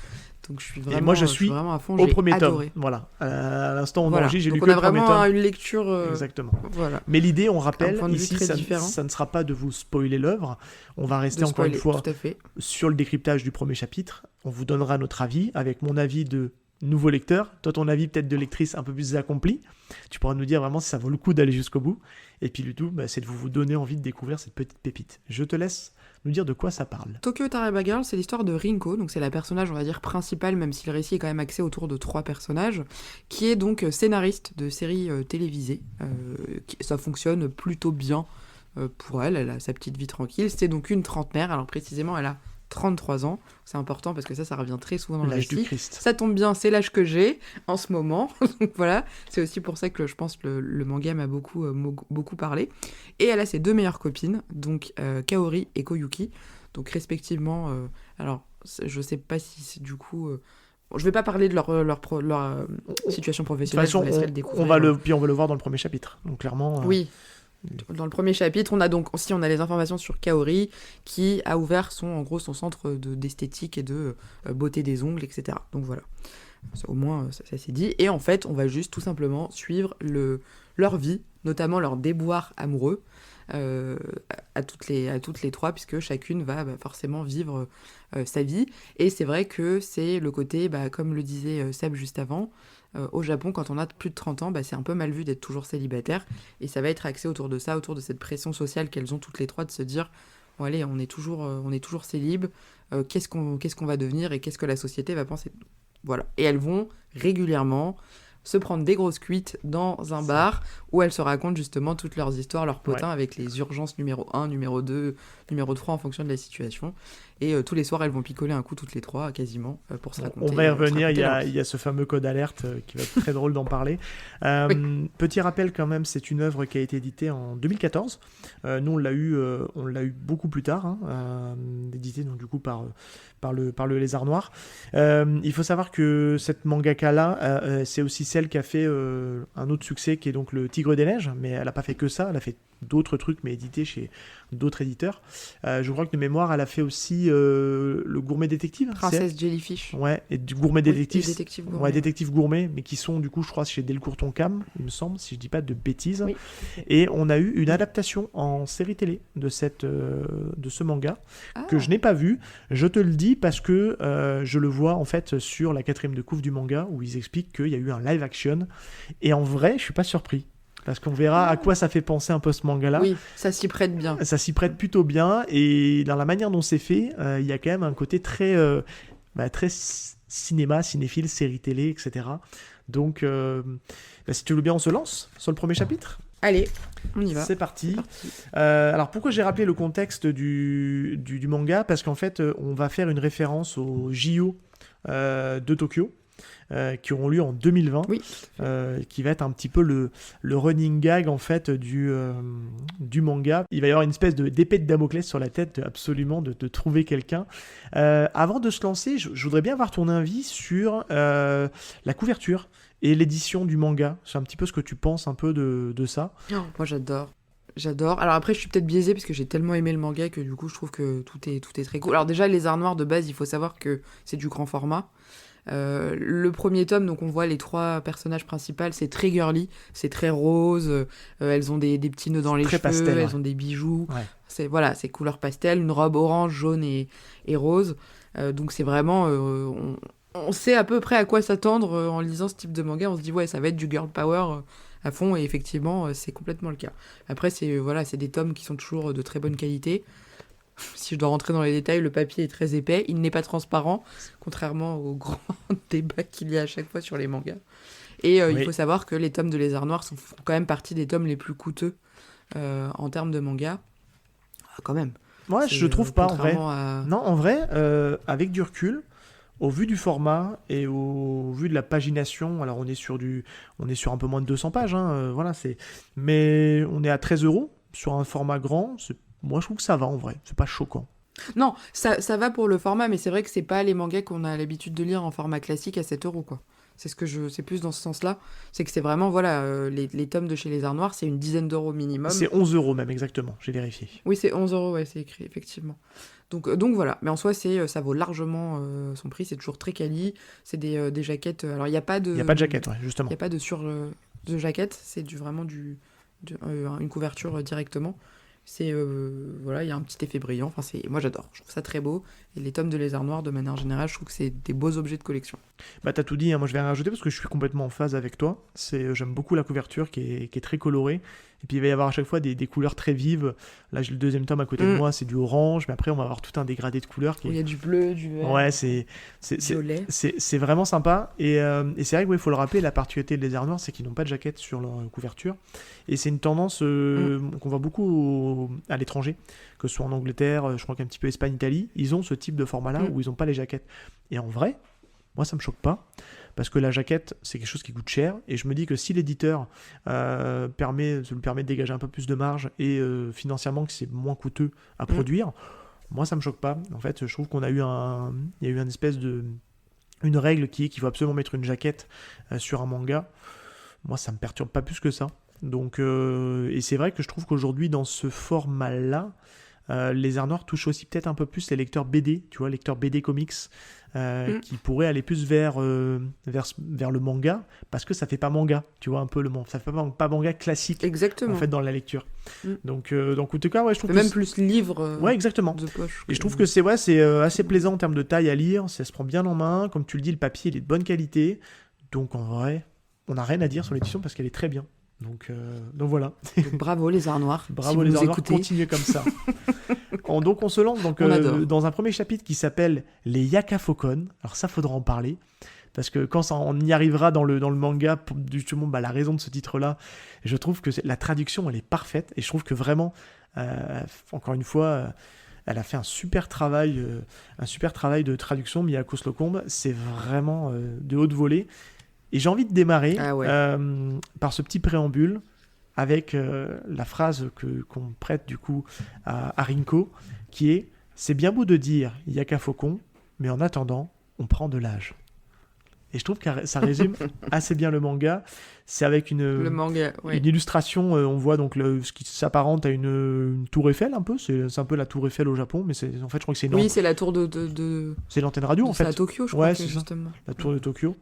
Donc je suis vraiment, et moi je suis vraiment à fond, au premier adoré. Tome. Voilà. À l'instant on enregistre, j'ai lu que le le premier tome. Donc on a vraiment une lecture. Exactement. Voilà. Mais l'idée, on rappelle, ici, ça ne sera pas de vous spoiler l'œuvre. On va rester encore une fois sur le décryptage du premier chapitre. On vous donnera notre avis, avec mon avis de nouveau lecteur. Toi, ton avis peut-être de lectrice un peu plus accomplie. Tu pourras nous dire vraiment si ça vaut le coup d'aller jusqu'au bout. Et puis le tout, c'est de vous donner envie de découvrir cette petite pépite. Je te laisse nous dire de quoi ça parle. Tokyo Tarareba Girl, c'est l'histoire de Rinko, donc c'est la personnage, on va dire, principale, même si le récit est quand même axé autour de 3 personnages, qui est donc scénariste de séries télévisées. Ça fonctionne plutôt bien pour elle a sa petite vie tranquille. C'est donc une trentenaire, alors précisément elle a 33 ans, c'est important parce que ça revient très souvent dans le récit. L'âge du Christ. Ça tombe bien, c'est l'âge que j'ai en ce moment, donc voilà, c'est aussi pour ça que je pense que le manga m'a beaucoup parlé. Et elle a ses 2 meilleures copines, donc Kaori et Koyuki, donc respectivement, alors je sais pas si c'est du coup... je vais pas parler de leur situation professionnelle, de toute façon, on va le voir dans le premier chapitre, donc clairement... Oui. Dans le premier chapitre, on a les informations sur Kaori, qui a ouvert son centre d'esthétique et de beauté des ongles, etc. Donc voilà, au moins ça c'est dit. Et en fait, on va juste tout simplement suivre leur vie, notamment leur déboire amoureux, à toutes les trois, puisque chacune va forcément vivre sa vie. Et c'est vrai que c'est le côté, comme le disait Seb juste avant, au Japon, quand on a plus de 30 ans, c'est un peu mal vu d'être toujours célibataire, et ça va être axé autour de ça, autour de cette pression sociale qu'elles ont toutes les trois, de se dire, bon allez, on est toujours célib, qu'est-ce qu'on va devenir, et qu'est-ce que la société va penser. Voilà. Et elles vont régulièrement se prendre des grosses cuites dans un bar où elles se racontent justement toutes leurs histoires, leurs potins, avec les urgences numéro 1, numéro 2, numéro 3 en fonction de la situation. Et tous les soirs, elles vont picoler un coup toutes les trois, quasiment, pour se raconter. On va y revenir, il y a ce fameux code alerte qui va être très drôle d'en parler. Oui. Petit rappel quand même, c'est une œuvre qui a été éditée en 2014. Nous, on l'a eu beaucoup plus tard, édité donc, du coup par le Lézard Noir. Il faut savoir que cette mangaka-là, c'est aussi celle qui a fait un autre succès qui est donc le Tigre des Neiges, mais elle n'a pas fait que ça, elle a fait d'autres trucs mais édités chez d'autres éditeurs. Je crois que de mémoire, elle a fait aussi le Gourmet Détective. Princesse Jellyfish. Ouais, et du Gourmet Détective. Oui, Détective Gourmet. Ouais, Détective Gourmet, mais qui sont du coup, je crois, chez Delcourt Tonkam, il me semble, si je dis pas de bêtises. Oui. Et on a eu une adaptation en série télé de ce manga que je n'ai pas vu. Je te le dis parce que je le vois en fait sur la 4e de couve du manga où ils expliquent qu'il y a eu un live action. Et en vrai, je suis pas surpris. Parce qu'on verra à quoi ça fait penser un peu ce manga-là. Oui, ça s'y prête bien. Ça s'y prête plutôt bien. Et dans la manière dont c'est fait, il y a quand même un côté très cinéma, cinéphile, série télé, etc. Donc, si tu veux bien, on se lance sur le premier chapitre. Allez, on y va. C'est parti. Alors, pourquoi j'ai rappelé le contexte du manga ? Parce qu'en fait, on va faire une référence aux JO de Tokyo. Qui auront lieu en 2020, oui. Qui va être un petit peu le running gag en fait du manga. Il va y avoir une espèce d'épée de Damoclès sur la tête absolument de trouver quelqu'un. Avant de se lancer, je voudrais bien avoir ton avis sur la couverture et l'édition du manga. C'est un petit peu ce que tu penses un peu de ça. Oh, moi j'adore. Alors après, je suis peut-être biaisée parce que j'ai tellement aimé le manga que du coup, je trouve que tout est très cool. Alors déjà, les Lézard Noir de base, il faut savoir que c'est du grand format. Le premier tome, donc on voit les trois personnages principaux, c'est très girly, c'est très rose, elles ont des petits nœuds dans les cheveux, pastel, elles ont des bijoux, c'est couleur pastel, une robe orange, jaune et rose, donc c'est vraiment, on sait à peu près à quoi s'attendre en lisant ce type de manga, on se dit ouais ça va être du girl power à fond, et effectivement c'est complètement le cas. Après c'est des tomes qui sont toujours de très bonne qualité. Si je dois rentrer dans les détails, le papier est très épais, il n'est pas transparent, contrairement au grand débat qu'il y a à chaque fois sur les mangas. Et il faut savoir que les tomes de Lézard Noir font quand même partie des tomes les plus coûteux en termes de manga. Quand même. Ouais, je trouve pas en vrai. Non, en vrai, avec du recul, au vu du format et au vu de la pagination, alors on est sur un peu moins de 200 pages, mais on est à 13 € sur un format grand. Moi, je trouve que ça va en vrai. C'est pas choquant. Non, ça va pour le format, mais c'est vrai que c'est pas les mangas qu'on a l'habitude de lire en format classique à 7 €, quoi. C'est plus dans ce sens-là. C'est que c'est vraiment, les tomes de chez Lézard Noir, c'est une dizaine d'euros minimum. C'est 11 € même, exactement. J'ai vérifié. Oui, c'est 11 €, ouais, c'est écrit, effectivement. Donc voilà. Mais en soi, ça vaut largement son prix. C'est toujours très quali. C'est des jaquettes. Alors, il n'y a pas de... Il n'y a pas de jaquette, ouais, justement. Il n'y a pas de jaquette. C'est vraiment une couverture directement. Il y a un petit effet brillant. Enfin, moi j'adore, je trouve ça très beau. Et les tomes de Lézard Noir, de manière générale, je trouve que c'est des beaux objets de collection. Bah t'as tout dit, hein. Moi je vais rien rajouter parce que je suis complètement en phase avec toi. J'aime beaucoup la couverture qui est très colorée. Et puis il va y avoir à chaque fois des couleurs très vives. Là j'ai le deuxième tome à côté de moi, c'est du orange, mais après on va avoir tout un dégradé de couleurs. Il y a du bleu, du vert. Ouais, c'est vraiment sympa. Et c'est vrai qu'il faut le rappeler, la particularité de Lézard Noir, c'est qu'ils n'ont pas de jaquette sur leur couverture. Et c'est une tendance qu'on voit beaucoup à l'étranger, que ce soit en Angleterre, je crois qu'un petit peu Espagne, Italie, ils ont ce type de format-là où ils n'ont pas les jaquettes. Et en vrai, moi ça me choque pas, parce que la jaquette, c'est quelque chose qui coûte cher, et je me dis que si l'éditeur lui permet de dégager un peu plus de marge, et financièrement que c'est moins coûteux à produire, moi ça me choque pas. En fait, je trouve qu'on a eu il y a eu une espèce une règle qui est qu'il faut absolument mettre une jaquette sur un manga. Moi ça me perturbe pas plus que ça. Donc, et c'est vrai que je trouve qu'aujourd'hui, dans ce format-là, les Arts Noirs touchent aussi peut-être un peu plus les lecteurs BD, tu vois, lecteurs BD comics, qui pourraient aller plus vers le manga, parce que ça fait pas manga, tu vois, un peu ça fait pas manga classique, Exactement. en fait, dans la lecture. Donc, en tout cas, ouais, je trouve même plus livre ouais, exactement. de poche. Et je trouve que c'est assez plaisant en termes de taille à lire, ça se prend bien en main, comme tu le dis, le papier il est de bonne qualité, donc en vrai, on n'a rien à dire sur l'édition parce qu'elle est très bien. Donc voilà. Donc, bravo les Arts Noirs. Bravo si vous les nous Arts Noirs, écoutez. continuez comme ça. Donc on se lance On adore. dans un premier chapitre qui s'appelle les Yakafokon. Alors ça, faudra en parler. Parce que quand on y arrivera dans le manga, pour justement la raison de ce titre-là, je trouve que la traduction, elle est parfaite. Et je trouve que vraiment, encore une fois, elle a fait un super travail de traduction, Miyako Slocombe. C'est vraiment de haute volée. Et j'ai envie de démarrer par ce petit préambule avec la phrase qu'on prête du coup à Rinko, qui est « C'est bien beau de dire Yakafokon, mais en attendant, on prend de l'âge ». Et je trouve que ça résume assez bien le manga. C'est avec Le manga, ouais. une illustration, on voit donc ce qui s'apparente à une tour Eiffel un peu. C'est un peu la tour Eiffel au Japon, mais en fait je crois que c'est une Oui, c'est la tour de c'est l'antenne radio en c'est fait. à Tokyo, je Ouais, crois, c'est ça. justement. La tour de Tokyo.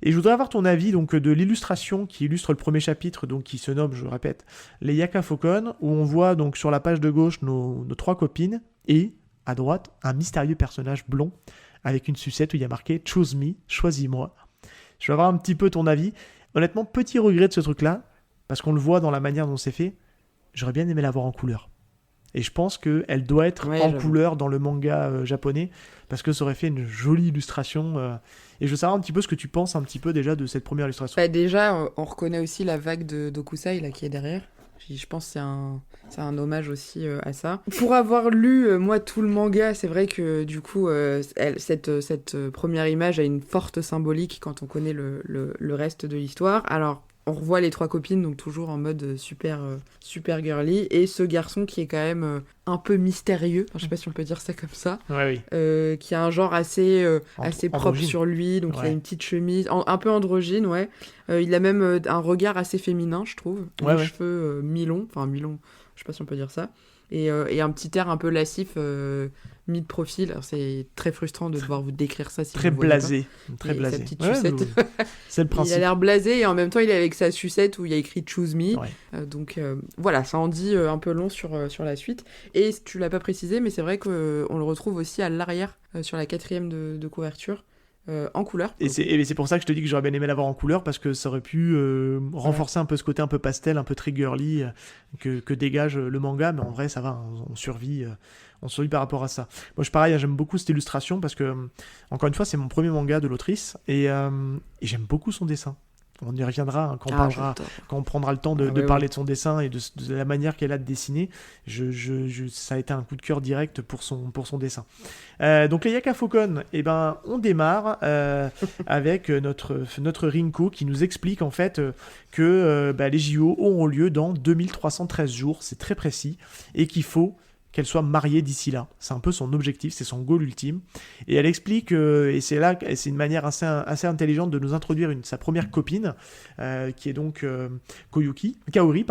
Et je voudrais avoir ton avis donc de l'illustration qui illustre le premier chapitre, donc qui se nomme, je le répète, les Yakafokon, où on voit donc sur la page de gauche nos 3 copines et à droite un mystérieux personnage blond avec une sucette où il y a marqué Choose me, choisis-moi. Je vais avoir un petit peu ton avis. Honnêtement, petit regret de ce truc-là, parce qu'on le voit dans la manière dont c'est fait. J'aurais bien aimé l'avoir en couleur. Et je pense qu'elle doit être en couleur dans le manga japonais, parce que ça aurait fait une jolie illustration. Et je veux savoir un petit peu ce que tu penses un petit peu déjà de cette première illustration. Bah déjà, on reconnaît aussi la vague de d'Okusai là, qui est derrière. Je pense que c'est un hommage aussi à ça. Pour avoir lu, moi, tout le manga, c'est vrai que du coup, cette première image a une forte symbolique quand on connaît le reste de l'histoire. Alors, on revoit les 3 copines, donc toujours en mode super girly, et ce garçon qui est quand même un peu mystérieux, enfin, je sais pas si on peut dire ça comme ça, qui a un genre assez propre sur lui, donc il a une petite chemise, un peu androgyne, ouais. Il a même un regard assez féminin, je trouve, les cheveux mi-longs, je sais pas si on peut dire ça, et un petit air un peu lascif, mis de profil. Alors c'est très frustrant de devoir vous décrire ça si très vous blasé, très et blasé. sa petite sucette. C'est le principe. Il a l'air blasé et en même temps il est avec sa sucette où il y a écrit Choose Me. Donc voilà, ça en dit un peu long sur la suite. Et tu l'as pas précisé, mais c'est vrai qu'on le retrouve aussi à l'arrière sur la 4e de couverture. En couleur. Et c'est pour ça que je te dis que j'aurais bien aimé l'avoir en couleur, parce que ça aurait pu renforcer un peu ce côté un peu pastel, un peu très girly que dégage le manga, mais en vrai ça va, on survit par rapport à ça. Moi pareil, j'aime beaucoup cette illustration parce que, encore une fois, c'est mon premier manga de l'autrice et j'aime beaucoup son dessin. On y reviendra quand on prendra le temps de parler de son dessin et de la manière qu'elle a de dessiner. Ça a été un coup de cœur direct pour son dessin. Donc les Yakafokon, on démarre avec notre Rinko qui nous explique en fait que les JO auront lieu dans 2313 jours, c'est très précis, et qu'il faut qu'elle soit mariée d'ici là. C'est un peu son objectif, c'est son goal ultime. Et elle explique, et c'est une manière assez intelligente de nous introduire sa première copine, qui est donc Kaori,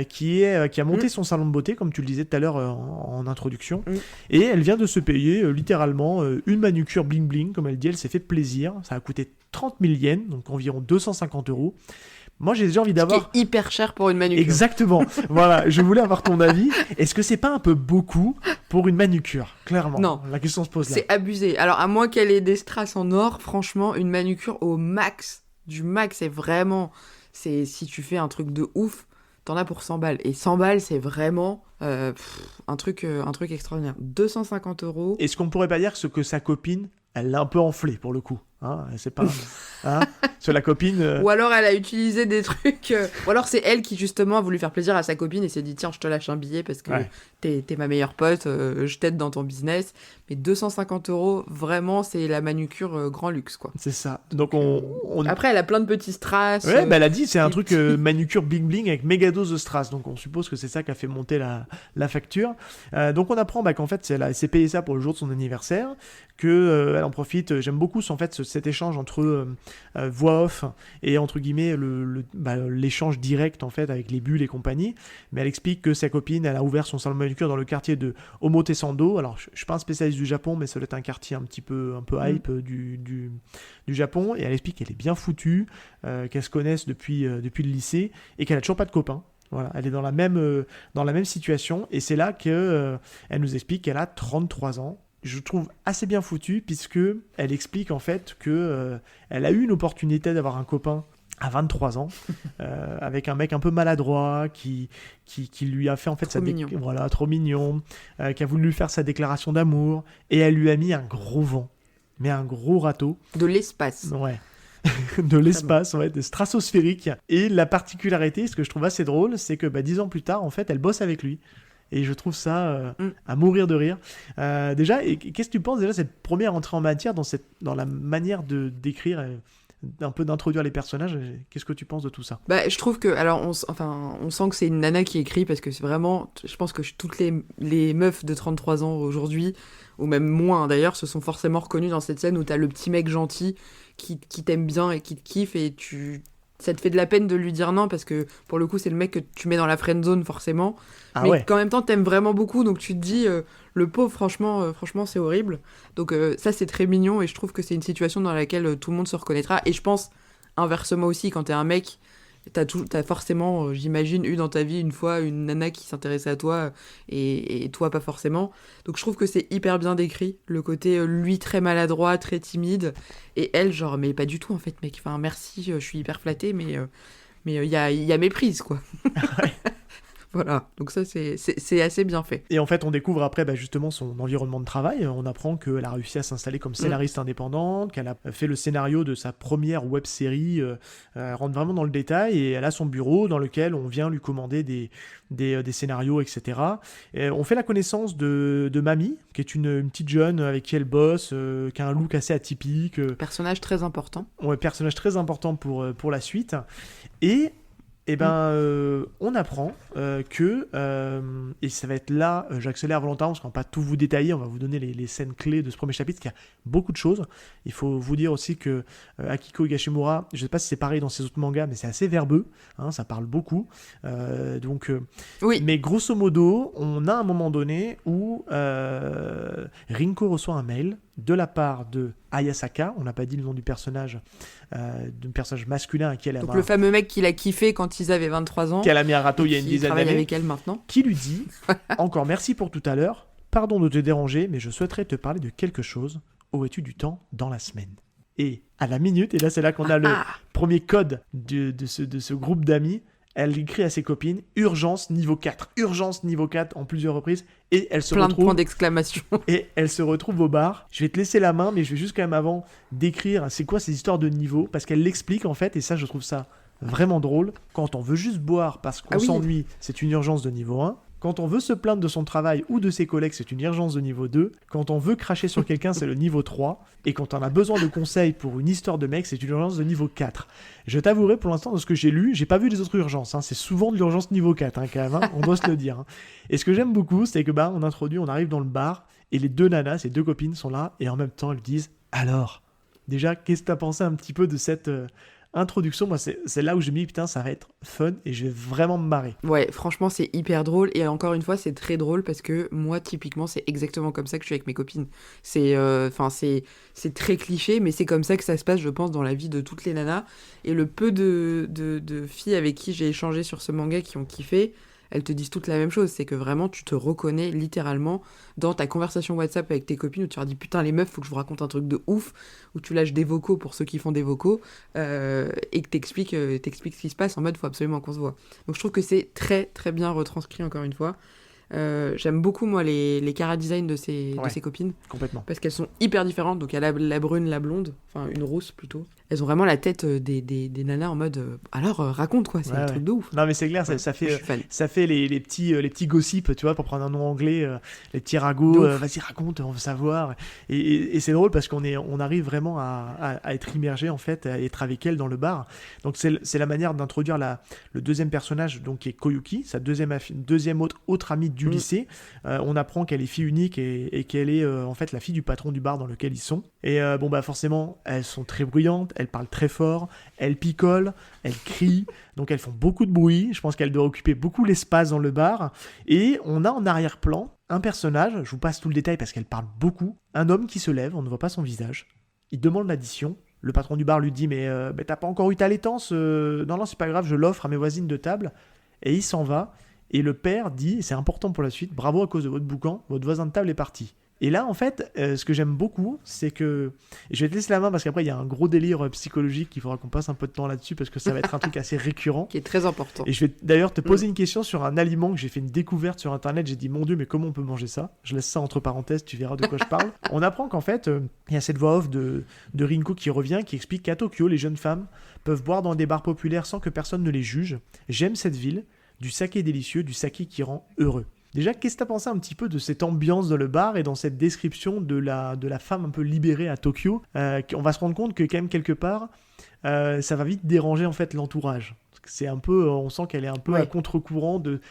qui a monté son salon de beauté, comme tu le disais tout à l'heure en introduction. Et elle vient de se payer littéralement une manucure bling bling, comme elle dit, elle s'est fait plaisir. Ça a coûté 30 000 yens, donc environ 250 €. Moi, j'ai déjà envie d'avoir... Ce qui est hyper cher pour une manucure. Exactement. Voilà, je voulais avoir ton avis. Est-ce que c'est pas un peu beaucoup pour une manucure? Clairement. Non. La question se pose là. C'est abusé. Alors, à moins qu'elle ait des strass en or, franchement, une manucure au max, du max, c'est vraiment... si tu fais un truc de ouf, t'en as pour 100 balles. Et 100 balles, c'est vraiment un truc extraordinaire. 250 €. Est-ce qu'on pourrait pas dire que sa copine, elle l'a un peu enflé pour le coup? C'est pas sur la copine ou alors elle a utilisé des trucs ou alors c'est elle qui justement a voulu faire plaisir à sa copine et s'est dit tiens je te lâche un billet parce que t'es ma meilleure pote, je t'aide dans ton business. Mais 250 €, vraiment c'est la manucure grand luxe quoi. C'est ça. Donc après elle a plein de petits strass. Elle a dit c'est un truc manucure bling bling avec méga dose de strass, donc on suppose que c'est ça qui a fait monter la facture. Donc on apprend qu'en fait elle s'est payé ça pour le jour de son anniversaire, que elle en profite. J'aime beaucoup en fait cet échange entre voix off et entre guillemets l'échange direct en fait avec les bulles et compagnie. Mais elle explique que sa copine, elle a ouvert son salon de manucure dans le quartier de Omotesando. Alors je suis pas un spécialiste du Japon, mais ça doit être un quartier un peu hype du Japon. Et elle explique qu'elle est bien foutue, qu'elles se connaissent depuis le lycée et qu'elle a toujours pas de copain. Voilà, elle est dans la même situation et c'est là que elle nous explique qu'elle a 33 ans. Je trouve assez bien foutu puisque elle explique en fait que elle a eu une opportunité d'avoir un copain à 23 ans avec un mec un peu maladroit qui lui a fait en fait trop mignon, qui a voulu lui faire sa déclaration d'amour et elle lui a mis un gros vent, mais un gros râteau de l'espace. Ouais. De l'espace, ouais, de stratosphérique. Et la particularité, ce que je trouve assez drôle, c'est que 10 ans plus tard, en fait, elle bosse avec lui. Et je trouve ça à mourir de rire. Déjà, qu'est-ce que tu penses déjà de cette première entrée en matière dans la manière de d'écrire, un peu d'introduire les personnages? Qu'est-ce que tu penses de tout ça? Je trouve que, alors, on sent que c'est une nana qui écrit parce que c'est vraiment, je pense que toutes les meufs de 33 ans aujourd'hui, ou même moins d'ailleurs, se sont forcément reconnues dans cette scène où t'as le petit mec gentil qui t'aime bien et qui te kiffe et ça te fait de la peine de lui dire non parce que pour le coup c'est le mec que tu mets dans la friend zone forcément, mais qu'en même temps t'aimes vraiment beaucoup, donc tu te dis le pauvre, franchement c'est horrible. Donc ça c'est très mignon et je trouve que c'est une situation dans laquelle tout le monde se reconnaîtra. Et je pense inversement aussi, quand t'es un mec, t'as forcément, j'imagine, eu dans ta vie une fois une nana qui s'intéressait à toi et toi pas forcément. Donc je trouve que c'est hyper bien décrit, le côté lui très maladroit, très timide, et elle genre mais pas du tout en fait mec, enfin merci, je suis hyper flattée, mais il y a méprise quoi. Voilà, donc ça c'est assez bien fait. Et en fait, on découvre après justement son environnement de travail. On apprend qu'elle a réussi à s'installer comme scénariste indépendante, qu'elle a fait le scénario de sa première web-série. Elle rentre vraiment dans le détail et elle a son bureau dans lequel on vient lui commander des scénarios, etc. Et on fait la connaissance de Mamie, qui est une petite jeune avec qui elle bosse, qui a un look assez atypique. Personnage très important. Ouais, personnage très important pour la suite. Et on apprend que, et ça va être là, j'accélère volontairement parce qu'on va pas tout vous détailler, on va vous donner les scènes clés de ce premier chapitre, qu'il y a beaucoup de choses. Il faut vous dire aussi que Akiko Higashimura, je sais pas si c'est pareil dans ses autres mangas, mais c'est assez verbeux, hein, ça parle beaucoup. Oui. Mais grosso modo, on a un moment donné où Rinko reçoit un mail de la part de Ayasaka, on n'a pas dit le nom du personnage masculin à qui elle a... Donc le fameux mec qu'il a kiffé quand ils avaient 23 ans. Qu'elle a mis un râteau il y a une dizaine d'années. Qui travaille avec elle maintenant. Qui lui dit « Encore merci pour tout à l'heure, pardon de te déranger, mais je souhaiterais te parler de quelque chose. Aurais-tu du temps dans la semaine ?» Et à la minute, et là c'est là qu'on a le premier code de ce groupe d'amis, elle écrit à ses copines « Urgence niveau 4 ». Urgence niveau 4 en plusieurs reprises. Et elle se retrouve... Plein de points d'exclamation. Et elle se retrouve au bar. Je vais te laisser la main, mais je vais juste quand même avant décrire c'est quoi ces histoires de niveau. Parce qu'elle l'explique en fait, et ça je trouve ça vraiment drôle. Quand on veut juste boire parce qu'on s'ennuie, c'est une urgence de niveau 1. Quand on veut se plaindre de son travail ou de ses collègues, c'est une urgence de niveau 2. Quand on veut cracher sur quelqu'un, c'est le niveau 3. Et quand on a besoin de conseils pour une histoire de mec, c'est une urgence de niveau 4. Je t'avouerai, pour l'instant, de ce que j'ai lu, j'ai pas vu les autres urgences. Hein. C'est souvent de l'urgence niveau 4, hein, quand même. Hein. On doit se le dire. Hein. Et ce que j'aime beaucoup, c'est que on arrive dans le bar, et les deux nanas, ces deux copines, sont là, et en même temps, elles disent « Alors, déjà, qu'est-ce que t'as pensé un petit peu de cette... introduction, moi c'est là où je me dis putain ça va être fun et je vais vraiment me marrer. Ouais, franchement c'est hyper drôle et encore une fois c'est très drôle parce que moi typiquement c'est exactement comme ça que je suis avec mes copines. C'est très cliché mais c'est comme ça que ça se passe je pense dans la vie de toutes les nanas et le peu de filles avec qui j'ai échangé sur ce manga qui ont kiffé, elles te disent toutes la même chose, c'est que vraiment tu te reconnais littéralement dans ta conversation WhatsApp avec tes copines où tu leur dis putain les meufs faut que je vous raconte un truc de ouf, où tu lâches des vocaux pour ceux qui font des vocaux et que t'expliques ce qui se passe en mode faut absolument qu'on se voit. Donc je trouve que c'est très très bien retranscrit encore une fois. J'aime beaucoup moi les chara-design de ces copines. Complètement. Parce qu'elles sont hyper différentes, donc il y a la brune, la blonde, enfin une rousse plutôt. Elles ont vraiment la tête des nanas en mode alors raconte quoi, c'est un truc de ouf. Non mais c'est clair, ça fait les petits gossips, tu vois, pour prendre un nom anglais, les petits ragots, vas-y raconte, on veut savoir. Et c'est drôle parce on arrive vraiment à être immergé en fait, à être avec elle dans le bar. Donc c'est la manière d'introduire le deuxième personnage donc qui est Koyuki, sa deuxième autre amie du lycée. On apprend qu'elle est fille unique et qu'elle est en fait la fille du patron du bar dans lequel ils sont. Et forcément, elles sont très bruyantes, elles parlent très fort, elles picolent, elles crient, donc elles font beaucoup de bruit. Je pense qu'elles doivent occuper beaucoup l'espace dans le bar. Et on a en arrière-plan un personnage, je vous passe tout le détail parce qu'elle parle beaucoup, un homme qui se lève, on ne voit pas son visage, il demande l'addition. Le patron du bar lui dit mais t'as pas encore eu ta laitance non, c'est pas grave, je l'offre à mes voisines de table. Et il s'en va. Et le père dit, et c'est important pour la suite, bravo à cause de votre boucan, votre voisin de table est parti. Et là, en fait, ce que j'aime beaucoup, c'est que... Et je vais te laisser la main parce qu'après, il y a un gros délire psychologique qu'il faudra qu'on passe un peu de temps là-dessus parce que ça va être un truc assez récurrent. Qui est très important. Et je vais d'ailleurs te poser une question sur un aliment que j'ai fait une découverte sur Internet. J'ai dit, mon Dieu, mais comment on peut manger ça ? Je laisse ça entre parenthèses, tu verras de quoi je parle. On apprend qu'en fait, il y a cette voix off de Rinko qui revient, qui explique qu'à Tokyo, les jeunes femmes peuvent boire dans des bars populaires sans que personne ne les juge. J'aime cette ville, du saké délicieux, du saké qui rend heureux. Déjà, qu'est-ce que tu as pensé un petit peu de cette ambiance dans le bar et dans cette description de la femme un peu libérée à Tokyo On va se rendre compte que quand même quelque part, ça va vite déranger en fait l'entourage. C'est un peu, on sent qu'elle est un peu à contre-courant de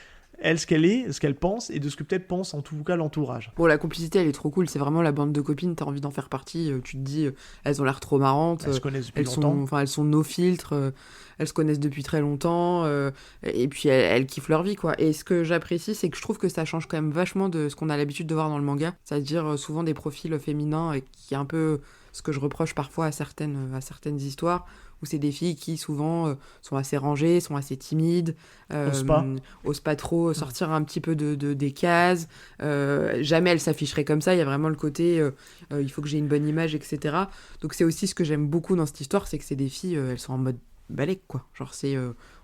elle, ce qu'elle est, ce qu'elle pense et de ce que peut-être pense en tout cas l'entourage. Bon, la complicité, elle est trop cool. C'est vraiment la bande de copines. T'as envie d'en faire partie. Tu te dis, elles ont l'air trop marrantes. Elles se connaissent depuis longtemps. Elles sont no filtres. Elles se connaissent depuis très longtemps. Et puis, elles kiffent leur vie, quoi. Et ce que j'apprécie, c'est que je trouve que ça change quand même vachement de ce qu'on a l'habitude de voir dans le manga. C'est-à-dire souvent des profils féminins qui est un peu ce que je reproche parfois à certaines histoires, où c'est des filles qui souvent sont assez rangées, sont assez timides, osent pas trop sortir un petit peu des cases, jamais elles s'afficheraient comme ça, il y a vraiment le côté il faut que j'ai une bonne image, etc. Donc c'est aussi ce que j'aime beaucoup dans cette histoire, c'est que c'est des filles, elles sont en mode balèque, quoi. Genre c'est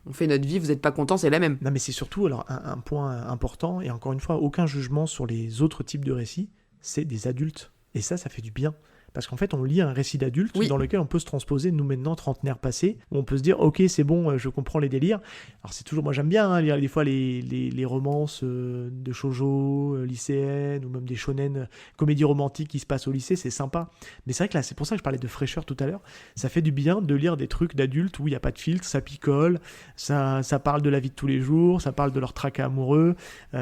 on fait notre vie, vous êtes pas content, c'est la même. Non mais c'est surtout alors un point important, et encore une fois, aucun jugement sur les autres types de récits, c'est des adultes. Et ça fait du bien. Parce qu'en fait, on lit un récit d'adulte dans lequel on peut se transposer, nous maintenant, trentenaires passés, où on peut se dire, ok, c'est bon, je comprends les délires. Alors c'est toujours, moi j'aime bien lire des fois les romances de shoujo lycéennes, ou même des shonen, comédies romantiques qui se passent au lycée, c'est sympa. Mais c'est vrai que là, c'est pour ça que je parlais de fraîcheur tout à l'heure, ça fait du bien de lire des trucs d'adultes où il n'y a pas de filtre, ça picole, ça parle de la vie de tous les jours, ça parle de leur tracas amoureux,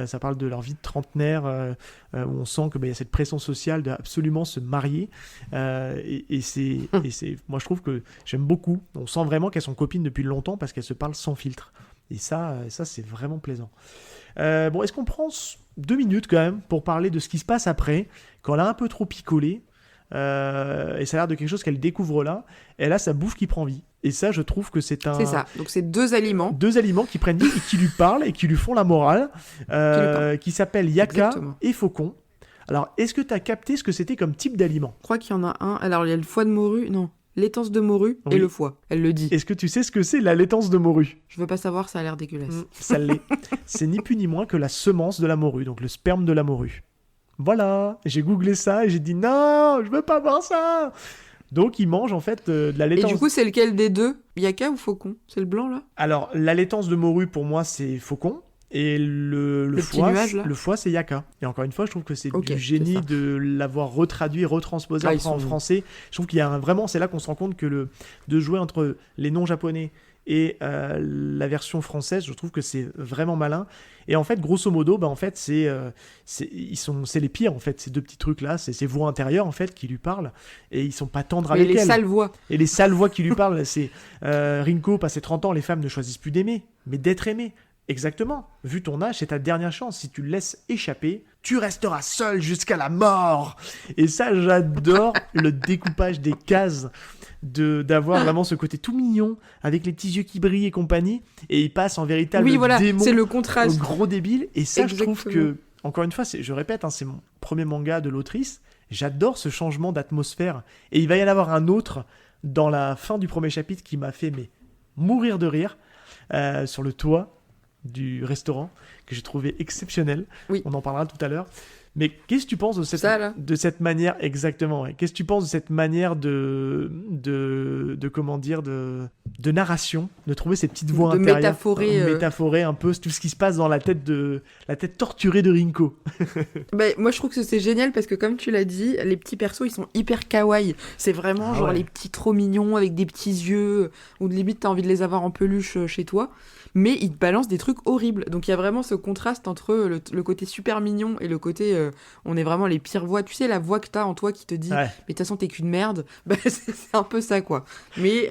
ça parle de leur vie de trentenaire, où on sent qu'il y a cette pression sociale d'absolument se marier. Et c'est moi je trouve que j'aime beaucoup, on sent vraiment qu'elles sont copines depuis longtemps parce qu'elles se parlent sans filtre, et ça c'est vraiment plaisant. Est-ce qu'on prend 2 minutes quand même pour parler de ce qui se passe après quand elle a un peu trop picolé, et ça a l'air de quelque chose qu'elle découvre là, elle a sa bouffe qui prend vie, et ça je trouve que c'est ça, donc c'est deux aliments qui prennent vie et qui lui parlent et qui lui font la morale, qui s'appellent Yaka et Faucon. Alors, est-ce que tu as capté ce que c'était comme type d'aliment ? Je crois qu'il y en a un. Alors, il y a le foie de morue. Non, l'étance de morue et le foie. Elle le dit. Est-ce que tu sais ce que c'est la laitance de morue ? Je veux pas savoir, ça a l'air dégueulasse. Ça l'est. C'est ni plus ni moins que la semence de la morue, donc le sperme de la morue. Voilà, j'ai googlé ça et j'ai dit non, je veux pas voir ça. Donc, ils mangent en fait de la laitance. Et du coup, c'est lequel des deux ? Yaka ou Faucon ? C'est le blanc là ? Alors, la laitance de morue pour moi, c'est Faucon. Et le foie, nuage, là. Le foie, c'est Yaka. Et encore une fois, je trouve que c'est du c'est génie ça. de l'avoir retraduit, retransposé en français. Je trouve qu'il y a vraiment, c'est là qu'on se rend compte que de jouer entre les noms japonais et la version française, je trouve que c'est vraiment malin. Et en fait, grosso modo, en fait, c'est les pires en fait, ces deux petits trucs là, c'est ces voix intérieures en fait qui lui parlent, et ils sont pas tendres avec elle. Et les sales voix. Et les sales voix qui lui parlent, c'est Rinko, passé 30 ans, les femmes ne choisissent plus d'aimer, mais d'être aimées. Exactement. Vu ton âge, c'est ta dernière chance. Si tu le laisses échapper, tu resteras seul jusqu'à la mort. Et ça, j'adore le découpage des cases, d'avoir vraiment ce côté tout mignon, avec les petits yeux qui brillent et compagnie. Et il passe en véritable démon, c'est le contraste. au gros débile. Et ça, Exactement. je trouve que, encore une fois, je répète, c'est mon premier manga de l'autrice. J'adore ce changement d'atmosphère. Et il va y en avoir un autre dans la fin du premier chapitre qui m'a fait mourir de rire, sur le toit du restaurant, que j'ai trouvé exceptionnel. Oui. On en parlera tout à l'heure. Mais qu'est-ce que tu penses Ça, là. de cette manière exactement, ouais. Qu'est-ce que tu penses de cette manière de comment dire, de narration, de trouver ces petites voix De intérieures, métaphorer, un peu tout ce qui se passe dans la tête torturée de Rinko. Moi, je trouve que c'est génial parce que, comme tu l'as dit, les petits persos, ils sont hyper kawaii. C'est vraiment Ah ouais. les petits trop mignons avec des petits yeux, ou limite, t'as envie de les avoir en peluche chez toi. Mais ils te balancent des trucs horribles. Donc, il y a vraiment ce contraste entre le côté super mignon et le côté on est vraiment les pires voix. Tu sais, la voix que t'as en toi qui te dit Ouais. mais de toute façon, t'es qu'une merde. C'est un peu ça, quoi. Mais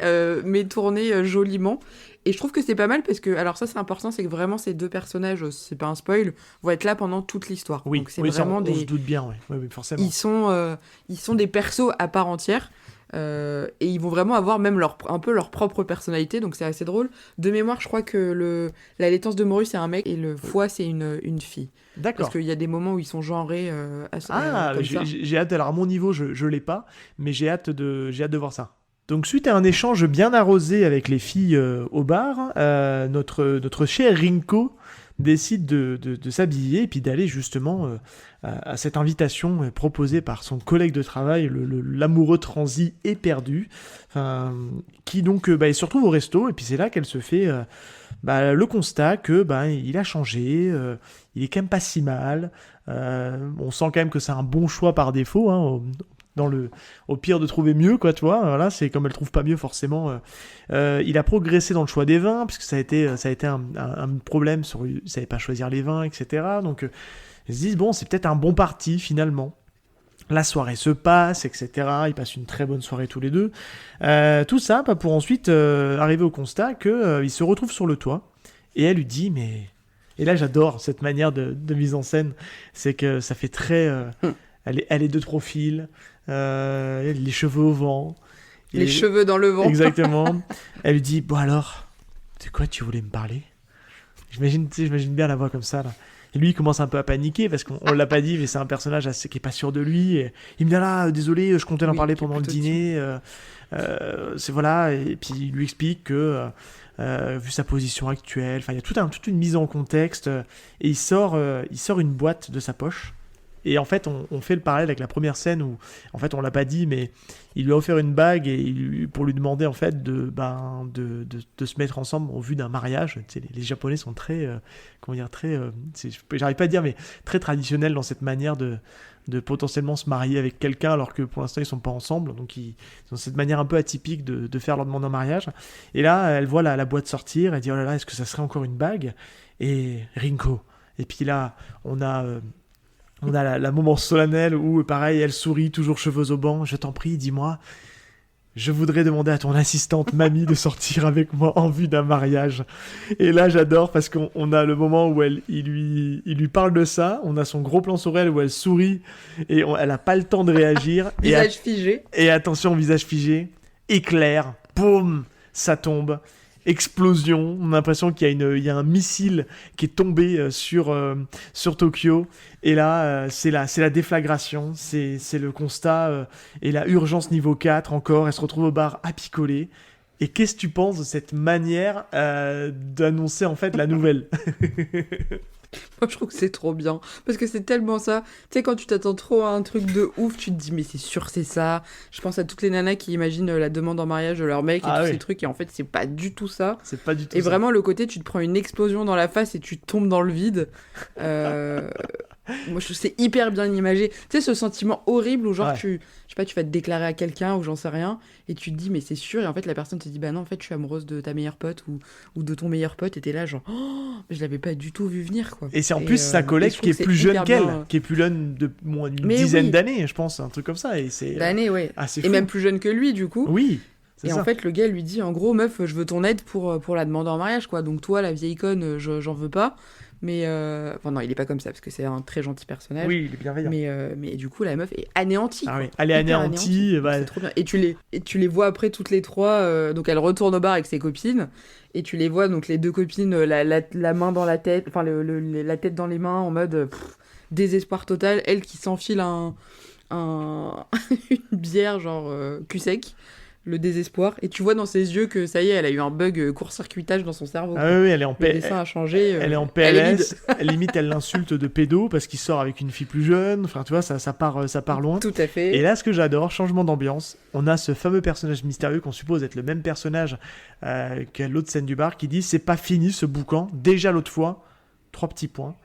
tourné joliment. Et je trouve que c'est pas mal parce que, alors ça c'est important, c'est que vraiment ces deux personnages, c'est pas un spoil, vont être là pendant toute l'histoire. Oui, Donc c'est oui, ça, vraiment on se doute bien, ouais. Oui, forcément. ils sont des persos à part entière. Et ils vont vraiment avoir même un peu leur propre personnalité, donc c'est assez drôle. De mémoire, je crois que la laitance de morue c'est un mec et le foie c'est une fille. D'accord. Parce qu'il y a des moments où ils sont genrés comme ça. J'ai hâte. Alors à mon niveau, je l'ai pas, mais j'ai hâte de voir ça. Donc suite à un échange bien arrosé avec les filles au bar, notre cher Rinko décide de s'habiller et puis d'aller justement à cette invitation proposée par son collègue de travail, l'amoureux transi éperdu, qui donc il se retrouve au resto et puis c'est là qu'elle se fait le constat que il a changé, il est quand même pas si mal, on sent quand même que c'est un bon choix par défaut, hein, au pire de trouver mieux, quoi, tu vois. Voilà, c'est comme elle trouve pas mieux, forcément. Il a progressé dans le choix des vins, puisque ça a été un problème il savait pas choisir les vins, etc. Donc, ils se disent, bon, c'est peut-être un bon parti, finalement. La soirée se passe, etc. Ils passent une très bonne soirée tous les deux. Tout ça, pour ensuite arriver au constat qu'il se retrouve sur le toit, et elle lui dit, mais... Et là, j'adore cette manière de mise en scène, c'est que ça fait très... Elle est de profil, les cheveux au vent. Les cheveux dans le vent. Exactement. Elle lui dit, bon alors, c'est quoi, tu voulais me parler? J'imagine bien la voix comme ça, là. Et lui, il commence un peu à paniquer, parce qu'on l'a pas dit, mais c'est un personnage qui est pas sûr de lui. Et il me dit, là, désolé, je comptais en parler pendant le dîner. C'est voilà. Et puis il lui explique que, vu sa position actuelle, il y a toute une mise en contexte. Et il sort une boîte de sa poche. Et en fait, on fait le parallèle avec la première scène où, en fait, on l'a pas dit, mais il lui a offert une bague pour lui demander, en fait, de se mettre ensemble au vu d'un mariage. Tu sais, les Japonais sont très, j'arrive pas à dire, mais très traditionnels dans cette manière de potentiellement se marier avec quelqu'un alors que pour l'instant ils sont pas ensemble. Donc ils ont cette manière un peu atypique de faire leur demande en mariage. Et là, elle voit la boîte sortir, elle dit, oh là là, est-ce que ça serait encore une bague? Et Rinko. Et puis là, on a la moment solennel où, pareil, elle sourit, toujours cheveux au banc. Je t'en prie, dis-moi, je voudrais demander à ton assistante mamie de sortir avec moi en vue d'un mariage. Et là, j'adore parce qu'on a le moment où il lui parle de ça. On a son gros plan sur elle où elle sourit et elle a pas le temps de réagir. Visage figé. Et attention, visage figé. Éclair. Boum, ça tombe. Explosion, on a l'impression qu'il y a un missile qui est tombé sur Tokyo, et là c'est la déflagration, c'est le constat, et la urgence niveau 4 encore, elle se retrouve au bar à picoler. Et qu'est-ce que tu penses de cette manière d'annoncer en fait la nouvelle? Moi, je trouve que c'est trop bien. Parce que c'est tellement ça. Tu sais, quand tu t'attends trop à un truc de ouf, tu te dis, mais c'est sûr, c'est ça. Je pense à toutes les nanas qui imaginent la demande en mariage de leur mec et tous ces trucs. Et en fait, c'est pas du tout ça. C'est pas du tout et ça. Vraiment, le côté, tu te prends une explosion dans la face et tu tombes dans le vide. Moi, je trouve que c'est hyper bien imagé. Tu sais, ce sentiment horrible où, genre, tu vas te déclarer à quelqu'un ou j'en sais rien. Et tu te dis, mais c'est sûr. Et en fait, la personne te dit, bah non, en fait, je suis amoureuse de ta meilleure pote ou de ton meilleur pote. Et t'es là, genre, oh, je l'avais pas du tout vu venir, quoi. Et c'est en plus sa collègue qui est plus jeune qu'elle, qui est plus jeune de moins d'une dizaine d'années, je pense, un truc comme ça. Et c'est d'années, ouais. Assez et fou. même plus jeune que lui, du coup. Oui. Et en fait, le gars lui dit, en gros, meuf, je veux ton aide pour la demander en mariage, quoi. Donc toi, la vieille conne, j'en veux pas. Mais enfin non, il est pas comme ça parce que c'est un très gentil personnage. Oui, il est bienveillant. Mais du coup, la meuf est anéantie. Ah oui, elle est anéantie. C'est trop bien. Et tu les vois après toutes les trois. Donc elle retourne au bar avec ses copines et tu les vois donc les deux copines la main dans la tête, enfin la tête dans les mains en mode désespoir total. Elle qui s'enfile une bière genre cul sec. le désespoir. Et tu vois dans ses yeux que ça y est, elle a eu un bug court-circuitage dans son cerveau. Ah oui, elle est en Le dessin a changé. elle est en elle est PLS, limite elle l'insulte de pédo parce qu'il sort avec une fille plus jeune, enfin tu vois, ça part loin. Tout à fait. Et là, ce que j'adore, changement d'ambiance, on a ce fameux personnage mystérieux qu'on suppose être le même personnage qu'à l'autre scène du bar qui dit « c'est pas fini ce boucan, déjà l'autre fois », 3 petits points.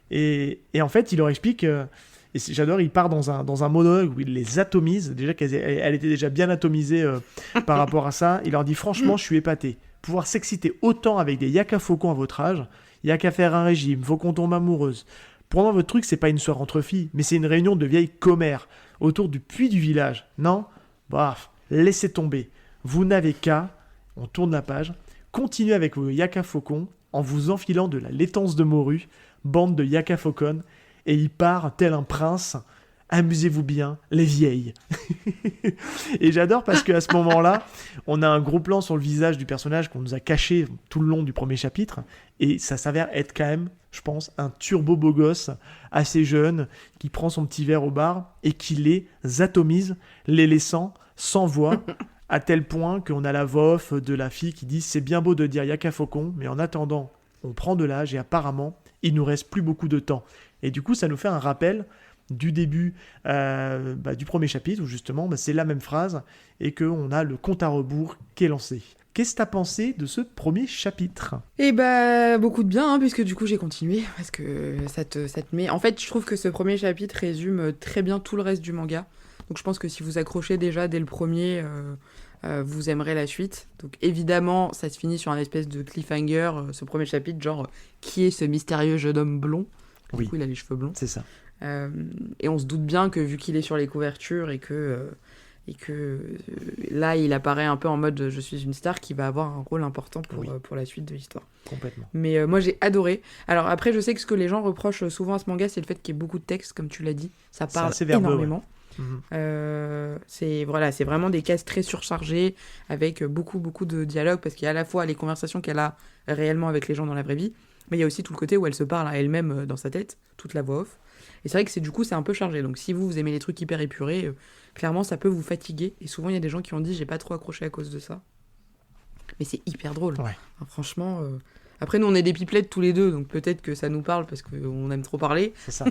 Et en fait, il leur explique... et j'adore, il part dans un monologue où il les atomise, déjà elle était déjà bien atomisée par rapport à ça. Il leur dit « franchement, je suis épaté. Pouvoir s'exciter autant avec des yaka faucons à votre âge, y'a qu'à faire un régime, faut qu'on tombe amoureuse. Pendant votre truc, c'est pas une soirée entre filles, mais c'est une réunion de vieilles commères autour du puits du village. Non ? Bref, laissez tomber. Vous n'avez qu'à, on tourne la page, continuez avec vos yaka faucons en vous enfilant de la laitance de morue, bande de yaka faucons, et il part tel un prince. Amusez-vous bien, les vieilles. Et j'adore parce qu'à ce moment-là, on a un gros plan sur le visage du personnage qu'on nous a caché tout le long du premier chapitre, et ça s'avère être quand même, je pense, un turbo beau gosse, assez jeune, qui prend son petit verre au bar et qui les atomise, les laissant sans voix, à tel point qu'on a la voix off de la fille qui dit « c'est bien beau de dire yaka faucon, mais en attendant, on prend de l'âge et apparemment, il nous reste plus beaucoup de temps. » Et du coup, ça nous fait un rappel du début du premier chapitre, où justement, c'est la même phrase, et qu'on a le compte à rebours qui est lancé. Qu'est-ce que tu as pensé de ce premier chapitre ? Et beaucoup de bien, puisque du coup j'ai continué, parce que ça te met... En fait, je trouve que ce premier chapitre résume très bien tout le reste du manga. Donc je pense que si vous accrochez déjà dès le premier, vous aimerez la suite. Donc évidemment, ça se finit sur un espèce de cliffhanger, ce premier chapitre, genre, qui est ce mystérieux jeune homme blond ? Du coup, il a les cheveux blonds. C'est ça. Et on se doute bien que vu qu'il est sur les couvertures et que là, il apparaît un peu en mode je suis une star, qui va avoir un rôle important pour la suite de l'histoire. Complètement. Mais moi, j'ai adoré. Alors après, je sais que ce que les gens reprochent souvent à ce manga, c'est le fait qu'il y ait beaucoup de texte, comme tu l'as dit. Ça parle énormément. Ouais. C'est vraiment des cases très surchargées avec beaucoup de dialogues, parce qu'il y a à la fois les conversations qu'elle a réellement avec les gens dans la vraie vie, mais il y a aussi tout le côté où elle se parle à elle-même dans sa tête, toute la voix off. Et c'est vrai que c'est un peu chargé. Donc si vous aimez les trucs hyper épurés, clairement ça peut vous fatiguer. Et souvent il y a des gens qui ont dit j'ai pas trop accroché à cause de ça. Mais c'est hyper drôle. Ouais. Enfin, franchement. Après nous on est des pipelettes tous les deux, donc peut-être que ça nous parle parce qu'on aime trop parler. C'est ça.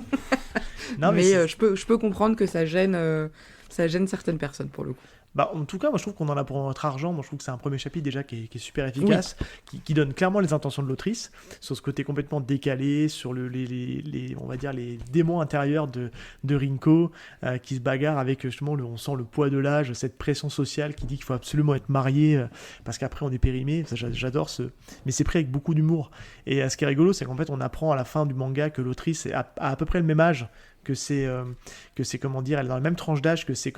Non, mais je peux comprendre que ça gêne certaines personnes pour le coup. En tout cas, moi je trouve qu'on en a pour notre argent. Moi je trouve que c'est un premier chapitre déjà qui est super efficace, qui donne clairement les intentions de l'autrice, sur ce côté complètement décalé, sur on va dire les démons intérieurs de Rinko, qui se bagarre avec justement, on sent le poids de l'âge, cette pression sociale qui dit qu'il faut absolument être marié, parce qu'après on est périmé. Ça, j'adore mais c'est pris avec beaucoup d'humour. Et ce qui est rigolo, c'est qu'en fait on apprend à la fin du manga que l'autrice a à peu près le même âge que c'est comment dire, elle est dans la même tranche d'âge que ses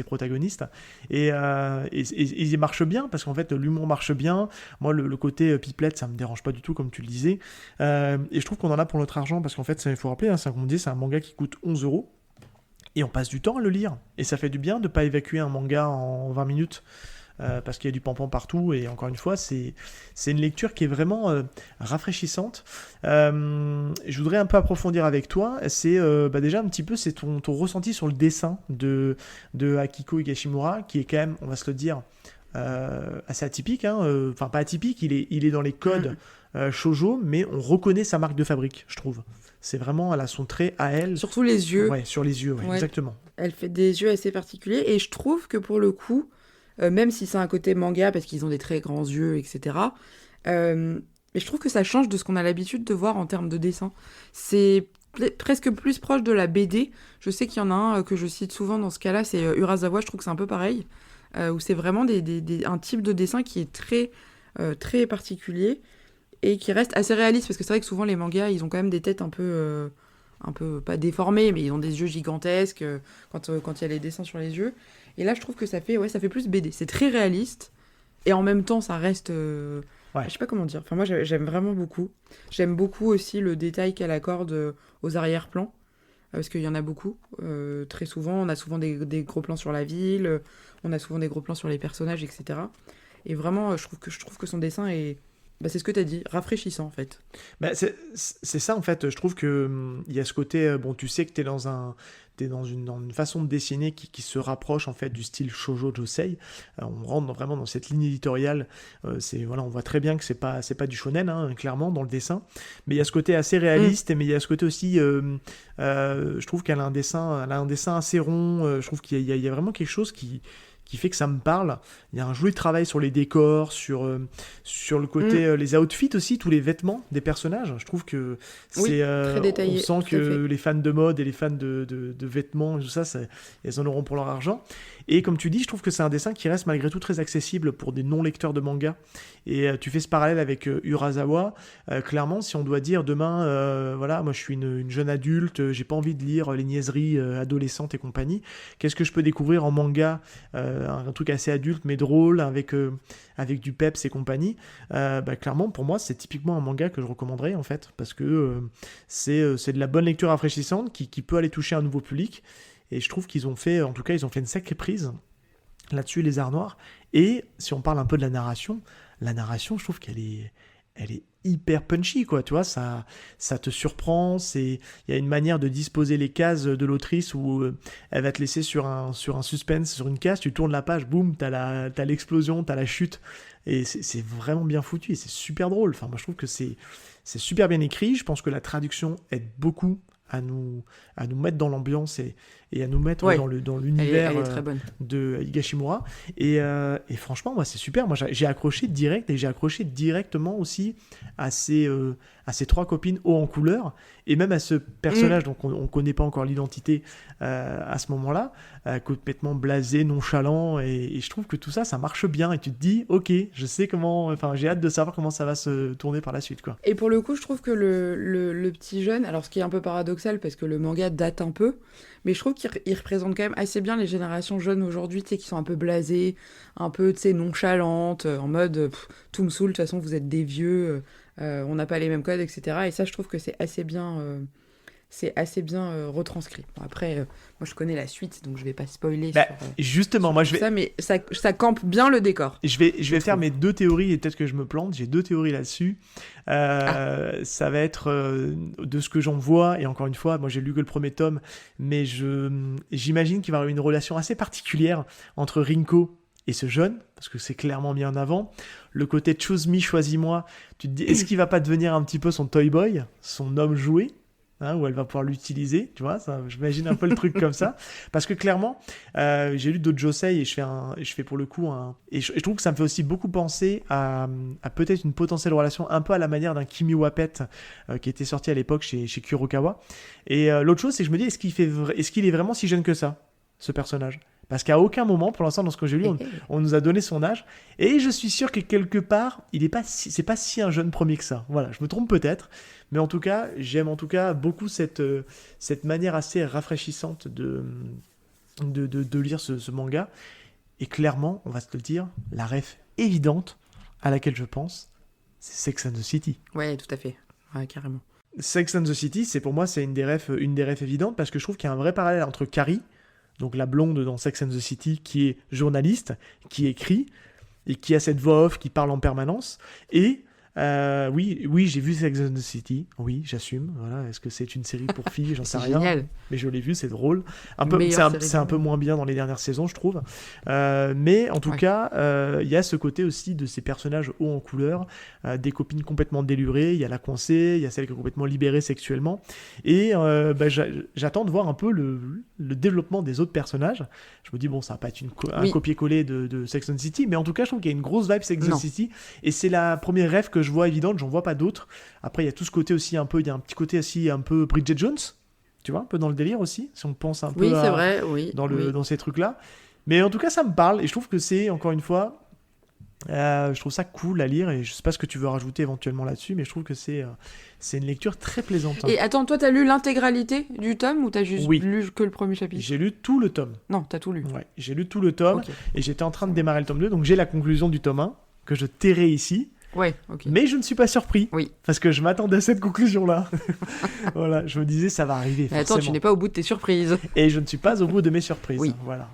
protagonistes, et il marche bien parce qu'en fait l'humour marche bien. Moi le côté pipelette, ça me dérange pas du tout, comme tu le disais, et je trouve qu'on en a pour notre argent, parce qu'en fait il faut rappeler, comme on dit, c'est un manga qui coûte 11€, et on passe du temps à le lire, et ça fait du bien de pas évacuer un manga en 20 minutes. Parce qu'il y a du pampan partout, et encore une fois c'est une lecture qui est vraiment rafraîchissante. Je voudrais un peu approfondir avec toi, c'est déjà un petit peu c'est ton ressenti sur le dessin de Akiko Higashimura, qui est quand même, on va se le dire, assez atypique, enfin pas atypique, il est dans les codes shoujo, mais on reconnaît sa marque de fabrique, je trouve. C'est vraiment, elle a son trait à elle. Surtout les yeux. Ouais, sur les yeux, ouais. Exactement. Elle fait des yeux assez particuliers, et je trouve que pour le coup, même si c'est un côté manga, parce qu'ils ont des très grands yeux, etc., mais je trouve que ça change de ce qu'on a l'habitude de voir en termes de dessin. C'est presque plus proche de la BD. Je sais qu'il y en a un que je cite souvent dans ce cas-là, c'est Urasawa, je trouve que c'est un peu pareil, où c'est vraiment un type de dessin qui est très, très particulier, et qui reste assez réaliste, parce que c'est vrai que souvent les mangas, ils ont quand même des têtes un peu pas déformées, mais ils ont des yeux gigantesques quand il y a les dessins sur les yeux. Et là, je trouve que ça fait plus BD. C'est très réaliste, et en même temps, ça reste... Je sais pas comment dire. Enfin, moi, j'aime vraiment beaucoup. J'aime beaucoup aussi le détail qu'elle accorde aux arrière-plans, parce qu'il y en a beaucoup. Très souvent, on a souvent des gros plans sur la ville, on a souvent des gros plans sur les personnages, etc. Et vraiment, je trouve que son dessin est c'est ce que tu as dit, rafraîchissant en fait. Bah, c'est ça en fait, je trouve que il y a ce côté, bon tu sais que t'es dans une façon de dessiner qui se rapproche en fait du style Shoujo Josei. On rentre vraiment dans cette ligne éditoriale, voilà, on voit très bien que c'est pas du shonen, hein, clairement dans le dessin, mais il y a ce côté assez réaliste, mais il y a ce côté aussi, je trouve qu'elle a un dessin assez rond, je trouve qu'il y a vraiment quelque chose qui fait que ça me parle. Il y a un joli travail sur les décors, sur le côté, les outfits aussi, tous les vêtements des personnages. Je trouve que c'est... très détaillé, on sent tout à que fait. les fans de mode et les fans de vêtements, et tout ça, elles en auront pour leur argent. Et comme tu dis, je trouve que c'est un dessin qui reste malgré tout très accessible pour des non-lecteurs de manga. Et tu fais ce parallèle avec Urasawa. Clairement, si on doit dire demain, voilà, moi je suis une jeune adulte, j'ai pas envie de lire les niaiseries adolescentes et compagnie. Qu'est-ce que je peux découvrir en manga, un truc assez adulte mais drôle avec du peps et compagnie. Clairement, pour moi, c'est typiquement un manga que je recommanderais en fait, parce que c'est de la bonne lecture rafraîchissante qui peut aller toucher un nouveau public. Et je trouve qu'ils ont fait une sacrée prise là-dessus, les Arts Noirs. Et si on parle un peu de la narration, je trouve qu'elle est hyper punchy, quoi, tu vois, ça te surprend, il y a une manière de disposer les cases de l'autrice où elle va te laisser sur un suspense, sur une case, tu tournes la page, boum, t'as l'explosion, t'as la chute, et c'est vraiment bien foutu, et c'est super drôle. Enfin, moi je trouve que c'est super bien écrit. Je pense que la traduction aide beaucoup à nous mettre dans l'ambiance et à nous mettre dans l'univers Elle est très bonne. de Higashimura. Et franchement, moi, c'est super. Moi, j'ai accroché direct, et j'ai accroché directement aussi à ces 3 copines haut en couleur, et même à ce personnage dont on connaît pas encore l'identité à ce moment-là, complètement blasé, nonchalant, et je trouve que tout ça marche bien, et tu te dis, ok, je sais comment, enfin, j'ai hâte de savoir comment ça va se tourner par la suite, quoi. Et pour le coup, je trouve que le petit jeune, alors ce qui est un peu paradoxal parce que le manga date un peu, mais je trouve qu'il représente quand même assez bien les générations jeunes aujourd'hui, tu sais, qui sont un peu blasées, un peu, tu sais, nonchalantes, en mode tout me saoule, de toute façon vous êtes des vieux, on n'a pas les mêmes codes, etc. Et ça, je trouve que c'est assez bien retranscrit. Bon, après, moi je connais la suite, donc je vais pas spoiler sur justement, moi je vais... ça, mais ça campe bien le décor. Je vais faire mes 2 théories, et peut-être que je me plante. J'ai 2 théories là-dessus. Ça va être de ce que j'en vois, et encore une fois, moi j'ai lu que le premier tome, mais j'imagine qu'il va y avoir une relation assez particulière entre Rinko et ce jeune, parce que c'est clairement mis en avant. Le côté choose me, choisis-moi, tu te dis, est-ce qu'il va pas devenir un petit peu son toy boy, son homme jouet, hein, où elle va pouvoir l'utiliser, tu vois, ça, j'imagine un peu le truc comme ça, parce que clairement, j'ai lu d'autres Josei, et je fais pour le coup et je trouve que ça me fait aussi beaucoup penser à peut-être une potentielle relation un peu à la manière d'un Kimi Wapet qui était sorti à l'époque chez Kurokawa. Et l'autre chose, c'est que je me dis, est-ce qu'il est vraiment si jeune que ça, ce personnage? Parce qu'à aucun moment, pour l'instant, dans ce que j'ai lu, on nous a donné son âge. Et je suis sûr que quelque part, c'est pas si un jeune premier que ça. Voilà, je me trompe peut-être. Mais en tout cas, j'aime beaucoup cette manière assez rafraîchissante de lire ce manga. Et clairement, on va se le dire, la ref évidente à laquelle je pense, c'est Sex and the City. Ouais, tout à fait. Ouais, carrément. Sex and the City, une des refs évidentes, parce que je trouve qu'il y a un vrai parallèle entre Carrie, donc la blonde dans Sex and the City, qui est journaliste, qui écrit, et qui a cette voix off qui parle en permanence, et oui, j'ai vu Sex and the City, oui, j'assume, voilà. Est-ce que c'est une série pour filles, j'en sais rien, génial. Mais je l'ai vu, c'est drôle, c'est un peu moins bien dans les dernières saisons, je trouve, mais en tout cas, il y a ce côté aussi de ces personnages hauts en couleur, des copines complètement délurées, il y a la coincée, il y a celle qui est complètement libérée sexuellement, et j'attends de voir un peu le développement des autres personnages. Je me dis, bon, ça va pas être un copier-coller de Sex and the City, mais en tout cas, je trouve qu'il y a une grosse vibe Sex and the City, et c'est la première rêve que je vois évidente, j'en vois pas d'autres. Après, il y a tout ce côté aussi un peu, il y a un petit côté aussi un peu Bridget Jones, tu vois, un peu dans le délire aussi, si on pense un peu c'est vrai, dans ces trucs-là. Mais en tout cas, ça me parle, et je trouve que c'est, encore une fois, je trouve ça cool à lire, et je sais pas ce que tu veux rajouter éventuellement là-dessus, mais je trouve que c'est une lecture très plaisante. Et attends, toi, t'as lu l'intégralité du tome, ou t'as juste lu que le premier chapitre? J'ai lu tout le tome. Non, t'as tout lu. Ouais, j'ai lu tout le tome, et j'étais en train de démarrer le tome 2, donc j'ai la conclusion du tome 1, que je tairai ici. Ouais, ok. Mais je ne suis pas surpris, parce que je m'attendais à cette conclusion-là. Voilà, je me disais, ça va arriver, forcément. Attends, tu n'es pas au bout de tes surprises. Et je ne suis pas au bout de mes surprises, voilà.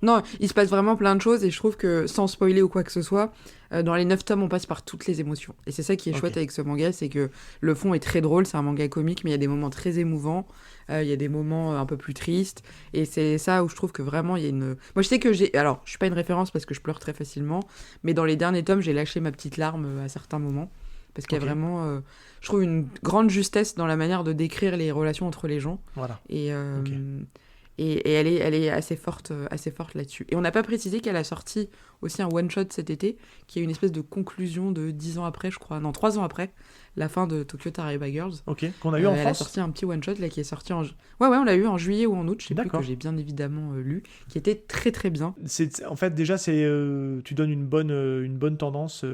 Non, il se passe vraiment plein de choses et je trouve que, sans spoiler ou quoi que ce soit, dans les 9 tomes, on passe par toutes les émotions. Et c'est ça qui est chouette avec ce manga, c'est que le fond est très drôle, c'est un manga comique, mais il y a des moments très émouvants, il y a des moments un peu plus tristes, et c'est ça où je trouve que vraiment il y a une... Moi je sais que Alors, je suis pas une référence parce que je pleure très facilement, mais dans les derniers tomes, j'ai lâché ma petite larme à certains moments, parce qu'il y a vraiment, je trouve, une grande justesse dans la manière de décrire les relations entre les gens. Voilà. Et elle est assez forte là-dessus. Et on n'a pas précisé qu'elle a sorti aussi un one-shot cet été, qui est une espèce de conclusion de 10 ans après, je crois. Non, 3 ans après la fin de Tokyo Taraiba Girls. Ok, qu'on a eu en Elle a France. sorti un petit one-shot là, qui est sorti en... Ouais, on l'a eu en juillet ou en août, je sais plus, D'accord. que j'ai bien évidemment lu, qui était très très bien. En fait, déjà, tu donnes une bonne tendance.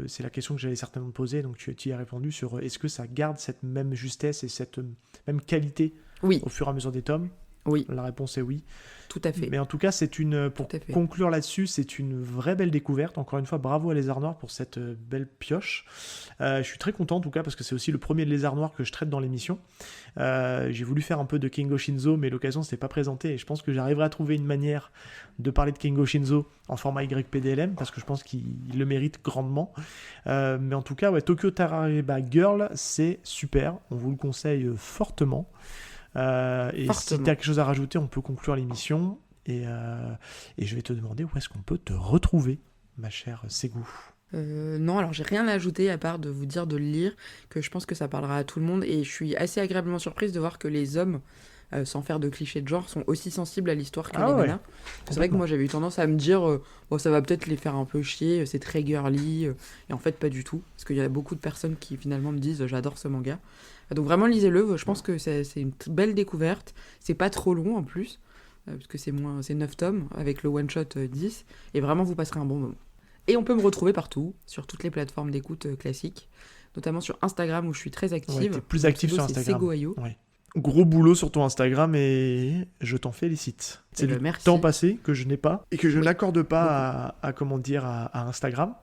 C'est la question que j'allais certainement te poser. Donc, tu y as répondu sur est-ce que ça garde cette même justesse et cette même qualité Oui, au fur et à mesure des tomes. oui, La réponse est oui. tout à fait. Mais en tout cas, pour Tout à fait. conclure là-dessus, c'est une vraie belle découverte. Encore une fois, bravo à Lézard Noir pour cette belle pioche. Je suis très content en tout cas parce que c'est aussi le premier de Lézard Noir que je traite dans l'émission. J'ai voulu faire un peu de Kengo Shinzo, mais l'occasion ne s'est pas présentée et je pense que j'arriverai à trouver une manière de parler de Kengo Shinzo en format YPDLM parce que je pense qu'il le mérite grandement. Mais en tout cas, ouais, Tokyo Taraiba Girl, c'est super. On vous le conseille fortement. Et si tu as quelque chose à rajouter, on peut conclure l'émission. Et je vais te demander où est-ce qu'on peut te retrouver, ma chère Ségou. Non, alors j'ai rien à ajouter à part de vous dire de le lire, que je pense que ça parlera à tout le monde, et je suis assez agréablement surprise de voir que les hommes, sans faire de clichés de genre, sont aussi sensibles à l'histoire que les nanas. C'est vrai que moi j'avais eu tendance à me dire, bon, ça va peut-être les faire un peu chier, c'est très girly, et en fait pas du tout, parce qu'il y a beaucoup de personnes qui finalement me disent j'adore ce manga. Donc vraiment lisez-le, je pense que c'est une belle découverte, c'est pas trop long en plus, parce que c'est 9 tomes, avec le one-shot 10, et vraiment vous passerez un bon moment. Et on peut me retrouver partout, sur toutes les plateformes d'écoute classiques, notamment sur Instagram où je suis très active. Ouais, t'es plus active sur Instagram. C'est Segoayo. Ouais. Gros boulot sur ton Instagram et je t'en félicite. C'est du temps passé que je n'ai pas et que je n'accorde pas à Instagram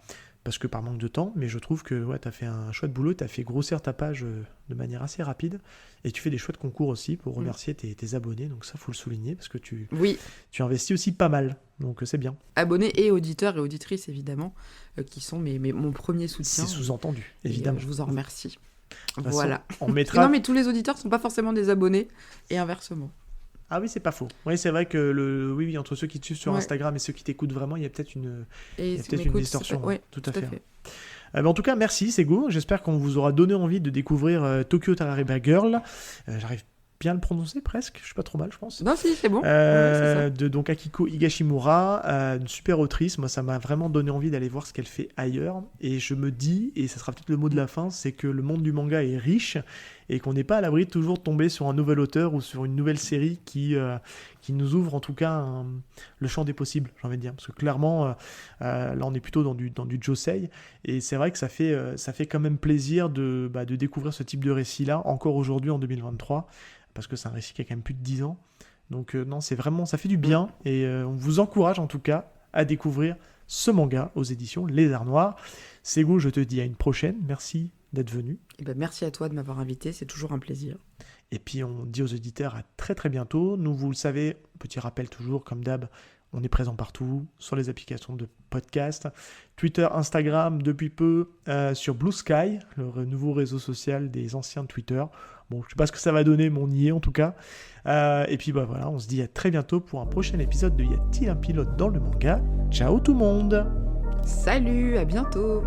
parce que par manque de temps, mais je trouve que ouais, t'as fait un chouette boulot, t'as fait grossir ta page de manière assez rapide et tu fais des chouettes concours aussi pour remercier tes abonnés, donc ça faut le souligner parce que tu investis aussi pas mal, donc c'est bien. Abonnés et auditeurs et auditrices évidemment, qui sont mon premier soutien. C'est sous-entendu, évidemment. Je vous en remercie. Voilà. On mettra... Non mais tous les auditeurs sont pas forcément des abonnés et inversement. Ah oui, c'est pas faux. Oui, c'est vrai que oui, entre ceux qui te suivent sur Instagram et ceux qui t'écoutent vraiment, il y a peut-être une distorsion. Ouais, tout à fait. En tout cas, merci Ségou. J'espère qu'on vous aura donné envie de découvrir Tokyo Taraiba Girl. J'arrive bien à le prononcer presque. Je suis pas trop mal, je pense. Non, si, c'est bon. C'est ça. Donc Akiko Higashimura, une super autrice. Moi, ça m'a vraiment donné envie d'aller voir ce qu'elle fait ailleurs. Et je me dis, et ça sera peut-être le mot de la fin, c'est que le monde du manga est riche et qu'on n'est pas à l'abri de toujours tomber sur un nouvel auteur ou sur une nouvelle série qui nous ouvre en tout cas le champ des possibles, j'ai envie de dire. Parce que clairement, là on est plutôt dans du josei, et c'est vrai que ça fait quand même plaisir de découvrir ce type de récit-là, encore aujourd'hui en 2023, parce que c'est un récit qui a quand même plus de 10 ans. Donc non, c'est vraiment, ça fait du bien, et on vous encourage en tout cas à découvrir ce manga aux éditions Lézard Noir. Ségou, je te dis à une prochaine, merci d'être venu. Et merci à toi de m'avoir invité, c'est toujours un plaisir. Et puis on dit aux auditeurs à très très bientôt. Nous, vous le savez, petit rappel toujours, comme d'hab, on est présent partout, sur les applications de podcast, Twitter, Instagram, depuis peu, sur Blue Sky, le nouveau réseau social des anciens de Twitter. Bon, je ne sais pas ce que ça va donner, mais on y est en tout cas. Et puis voilà, on se dit à très bientôt pour un prochain épisode de Y a-t-il un pilote dans le manga ? Ciao tout le monde ! Salut, à bientôt.